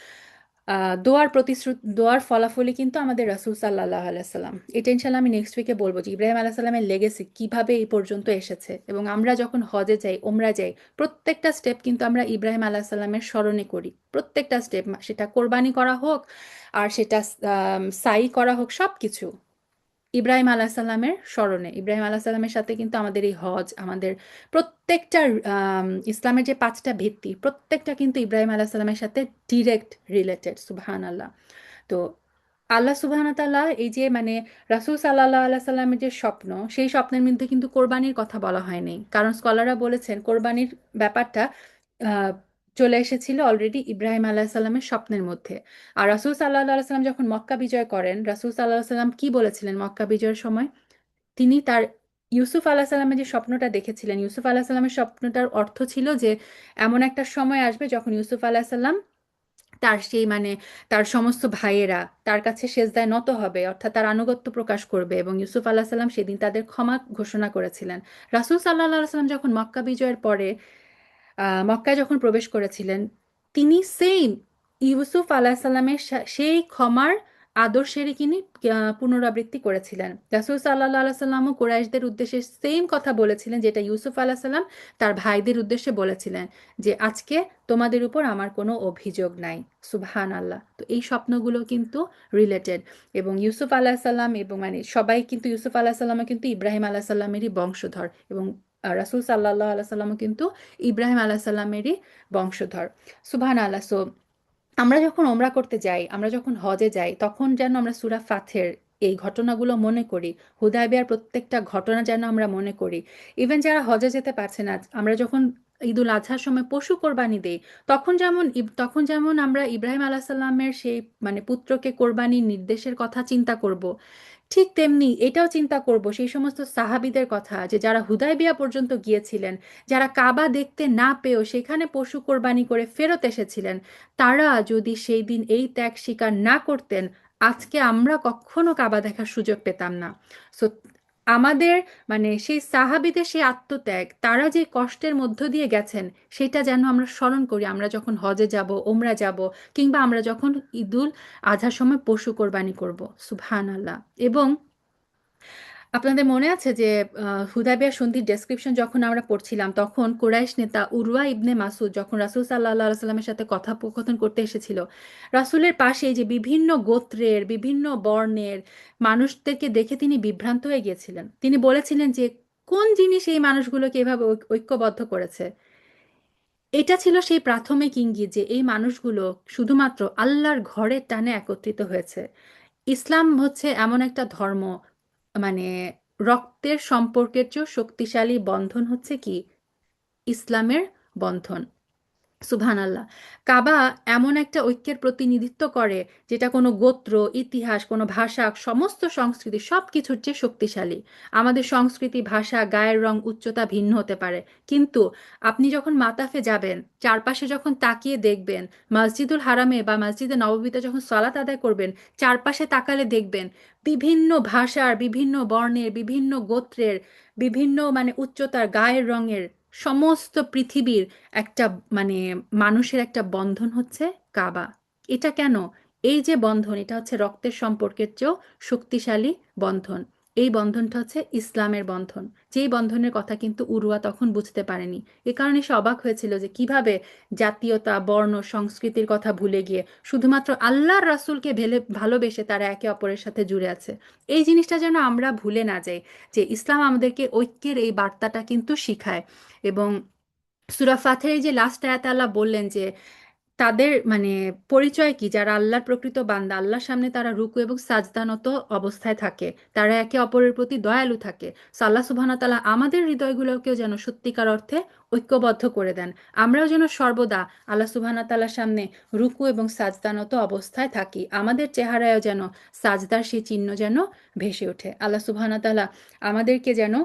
দোয়ার প্রতিশ্রুতি, দোয়ার ফলাফলই কিন্তু আমাদের রাসূল সাল্লাল্লাহু আলাইহি সাল্লাম। এটা ইনশাল্লাহ আমি নেক্সট উইকে বলবো যে ইব্রাহিম আলাহিসাল্লামের লেগেসি কিভাবে এই পর্যন্ত এসেছে। এবং আমরা যখন হজে যাই, ওমরা যাই, প্রত্যেকটা স্টেপ কিন্তু আমরা ইব্রাহিম আলাহিসাল্লামের স্মরণে করি। প্রত্যেকটা স্টেপ, সেটা কোরবানি করা হোক আর সেটা সাই করা হোক, সব কিছু ইব্রাহিম আলাহিসাল্লামের স্মরণে। ইব্রাহিম আলাহিসাল্লামের সাথে কিন্তু আমাদের এই হজ, আমাদের প্রত্যেকটা ইসলামের যে 5টা ভিত্তি, প্রত্যেকটা কিন্তু ইব্রাহিম আলাহিসাল্লামের সাথে ডিরেক্ট রিলেটেড। সুবহান আল্লাহ। তো আল্লাহ সুবহান তাআলা এই যে মানে রাসূল সাল্লাল্লাহু আলাইহি সাল্লামের যে স্বপ্ন, সেই স্বপ্নের মধ্যে কিন্তু কোরবানির কথা বলা হয়নি, কারণ স্কলাররা বলেছেন কোরবানির ব্যাপারটা আহ, চলে এসেছিল অলরেডি ইব্রাহিম আলাইহিস সালামের স্বপ্নের মধ্যে। আর রাসূল সাল্লাল্লাহু আলাইহি সাল্লাম যখন মক্কা বিজয় করেন, রাসূল সাল্লাল্লাহু আলাইহি সাল্লাম কি বলেছিলেন মক্কা বিজয়ের সময়? তিনি তার ইউসুফ আলাহ সাল্লামের যে স্বপ্নটা দেখেছিলেন, ইউসুফ আলাহ সাল্লামের স্বপ্নটার অর্থ ছিল যে এমন একটা সময় আসবে যখন ইউসুফ আলাহ সাল্লাম তার সেই মানে তার সমস্ত ভাইয়েরা তার কাছে সেজদায় নত হবে, অর্থাৎ তার আনুগত্য প্রকাশ করবে, এবং ইউসুফ আলাহ সাল্লাম সেদিন তাদের ক্ষমা ঘোষণা করেছিলেন। রাসূল সাল্লাল্লাহু আলাইহি সাল্লাম যখন মক্কা বিজয়ের পরে মক্কায় যখন প্রবেশ করেছিলেন, তিনি সেম ইউসুফ আলাহিসাল্লামের সেই ক্ষমার আদর্শেরই তিনি পুনরাবৃত্তি করেছিলেন। রাসূল সাল্লাল্লাহু আলাইহি সাল্লামও কুরাইশদের উদ্দেশ্যে সেম কথা বলেছিলেন, যেটা ইউসুফ আলাহিসাল্লাম তার ভাইদের উদ্দেশ্যে বলেছিলেন যে আজকে তোমাদের উপর আমার কোনো অভিযোগ নাই। সুবহান আল্লাহ। তো এই স্বপ্নগুলো কিন্তু রিলেটেড, এবং ইউসুফ আলাহিসাল্লাম এবং মানে সবাই কিন্তু ইউসুফ আলাহিসাল্লামও কিন্তু ইব্রাহিম আলাহিসাল্লামেরই বংশধর, এবং রাসূল সাল্লাল্লাহু আলাইহি সাল্লামও কিন্তু ইব্রাহিম আলাইহিস সালামেরই বংশধর। সুবহান আল্লাহ। সো আমরা যখন ওমরা করতে যাই, আমরা যখন হজে যাই, তখন যেন আমরা সূরা ফাথের এই ঘটনাগুলো মনে করি। হুদায়বিয়ার প্রত্যেকটা ঘটনা যেন আমরা মনে করি। ইভেন যারা হজে যেতে পারছে না, আমরা যখন ঈদুল আজহার সময় পশু কোরবানি দেই, তখন যেমন আমরা ইব্রাহিম আলাইহিস সালামের সেই মানে পুত্রকে কোরবানির নির্দেশের কথা চিন্তা করব, ঠিক তেমনি এটাও চিন্তা করব সেই সমস্ত সাহাবীদের কথা যে যারা হুদায়বিয়া পর্যন্ত গিয়েছিলেন, যারা কাবা দেখতে না পেয়েও সেখানে পশু কোরবানি করে ফেরত এসেছিলেন। তারা যদি সেই দিন এই ত্যাগ স্বীকার না করতেন, আজকে আমরা কখনো কাবা দেখার সুযোগ পেতাম না। সো আমাদের মানে সেই সাহাবীদের সেই আত্মত্যাগ, তারা যে কষ্টের মধ্য দিয়ে গেছেন, সেটা যেন আমরা স্মরণ করি আমরা যখন হজে যাব, ওমরা যাব, কিংবা আমরা যখন ঈদুল আজহার সময় পশু কোরবানি করব। সুবহান আল্লাহ। এবং আপনাদের মনে আছে যে হুদায়বিয়া সন্ধির ডেসক্রিপশন যখন আমরা পড়ছিলাম, তখন কুরাইশ নেতা উরওয়া ইবনে মাসুদ যখন রাসূল সাল্লাল্লাহু আলাইহি সাল্লামের সাথে কথোপকথন করতে এসেছিল, রাসূলের পাশে এই যে বিভিন্ন গোত্রের বিভিন্ন বর্ণের মানুষদেরকে দেখে তিনি বিভ্রান্ত হয়ে গিয়েছিলেন। তিনি বলেছিলেন যে কোন জিনিস এই মানুষগুলোকে এভাবে ঐক্যবদ্ধ করেছে। এটা ছিল সেই প্রাথমিক ইঙ্গিত যে এই মানুষগুলো শুধুমাত্র আল্লাহর ঘরের টানে একত্রিত হয়েছে। ইসলাম হচ্ছে এমন একটা ধর্ম, মানে রক্তের সম্পর্কের চেয়েও শক্তিশালী বন্ধন হচ্ছে কি ইসলামের বন্ধন। সুবহান আল্লাহ। কাবা এমন একটা ঐক্যের প্রতিনিধিত্ব করে যেটা কোনো গোত্র, ইতিহাস, কোনো ভাষা, সমস্ত সংস্কৃতি সব কিছুর চেয়ে শক্তিশালী। আমাদের সংস্কৃতি, ভাষা, গায়ের রং, উচ্চতা ভিন্ন হতে পারে, কিন্তু আপনি যখন মাতাফে যাবেন, চারপাশে যখন তাকিয়ে দেখবেন, মসজিদুল হারামে বা মসজিদে নববীতে যখন সালাত আদায় করবেন, চারপাশে তাকালে দেখবেন বিভিন্ন ভাষার, বিভিন্ন বর্ণের, বিভিন্ন গোত্রের, বিভিন্ন মানে উচ্চতার, গায়ের রঙের, সমস্ত পৃথিবীর একটা মানে মানুষের একটা বন্ধন হচ্ছে কাবা। এটা কেন? এই যে বন্ধন, এটা হচ্ছে রক্তের সম্পর্কের চেয়েও শক্তিশালী বন্ধন। এই বন্ধনটা হচ্ছে ইসলামের বন্ধন, যেই বন্ধনের কথা কিন্তু উরওয়া তখন বুঝতে পারেনি। এ কারণে সে অবাক হয়েছিল যে কিভাবে জাতীয়তা, বর্ণ, সংস্কৃতির কথা ভুলে গিয়ে শুধুমাত্র আল্লাহর রাসূলকে ভালোবেসে তারা একে অপরের সাথে জুড়ে আছে। এই জিনিসটা যেন আমরা ভুলে না যাই, যে ইসলাম আমাদেরকে ঐক্যের এই বার্তাটা কিন্তু শিখায়। এবং সূরা ফাতহের এই যে লাস্ট আয়াতে আল্লাহ বললেন যে তাদের মানে পরিচয় কি, যারা আল্লাহর প্রকৃত বান্দা, আল্লাহর সামনে তারা রুকু এবং সাজদানত অবস্থায় থাকে, তারা একে অপরের প্রতি দয়ালু থাকে। সো আল্লাহ সুবহানাহু ওয়া তাআলা আমাদের হৃদয়গুলোকেও যেন সত্যিকার অর্থে ঐক্যবদ্ধ করে দেন। আমরাও যেন সর্বদা আল্লাহ সুবহানাহু ওয়া তাআলার সামনে রুকু এবং সাজদানত অবস্থায় থাকি। আমাদের চেহারায়ও যেন সাজদার সেই চিহ্ন যেন ভেসে ওঠে। আল্লাহ সুবহানাহু ওয়া তাআলা আমাদেরকে যেন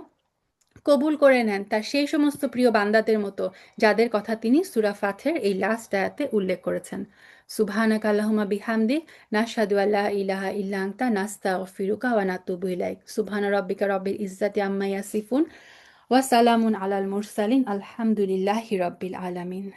কবুল করে নেন তার সেই সমস্ত প্রিয় বান্দাদের মতো, যাদের কথা তিনি সূরা ফাতহের এই লাস্ট আয়াতে উল্লেখ করেছেন। সুবহানাকা আল্লাহুম্মা বিহামদিক, নাশহাদু আল্লা ইলাহা ইল্লা আনতা, নাস্তাগফিরুকা ওয়া নাতুবু ইলাইক। সুবহানা রাব্বিকা রাব্বিল ইজ্জাতি আম্মা ইয়াসিফুন ওয়া সালামুন আলাল মুরসালিন, আলহামদুলিল্লাহি রাব্বিল আলামিন।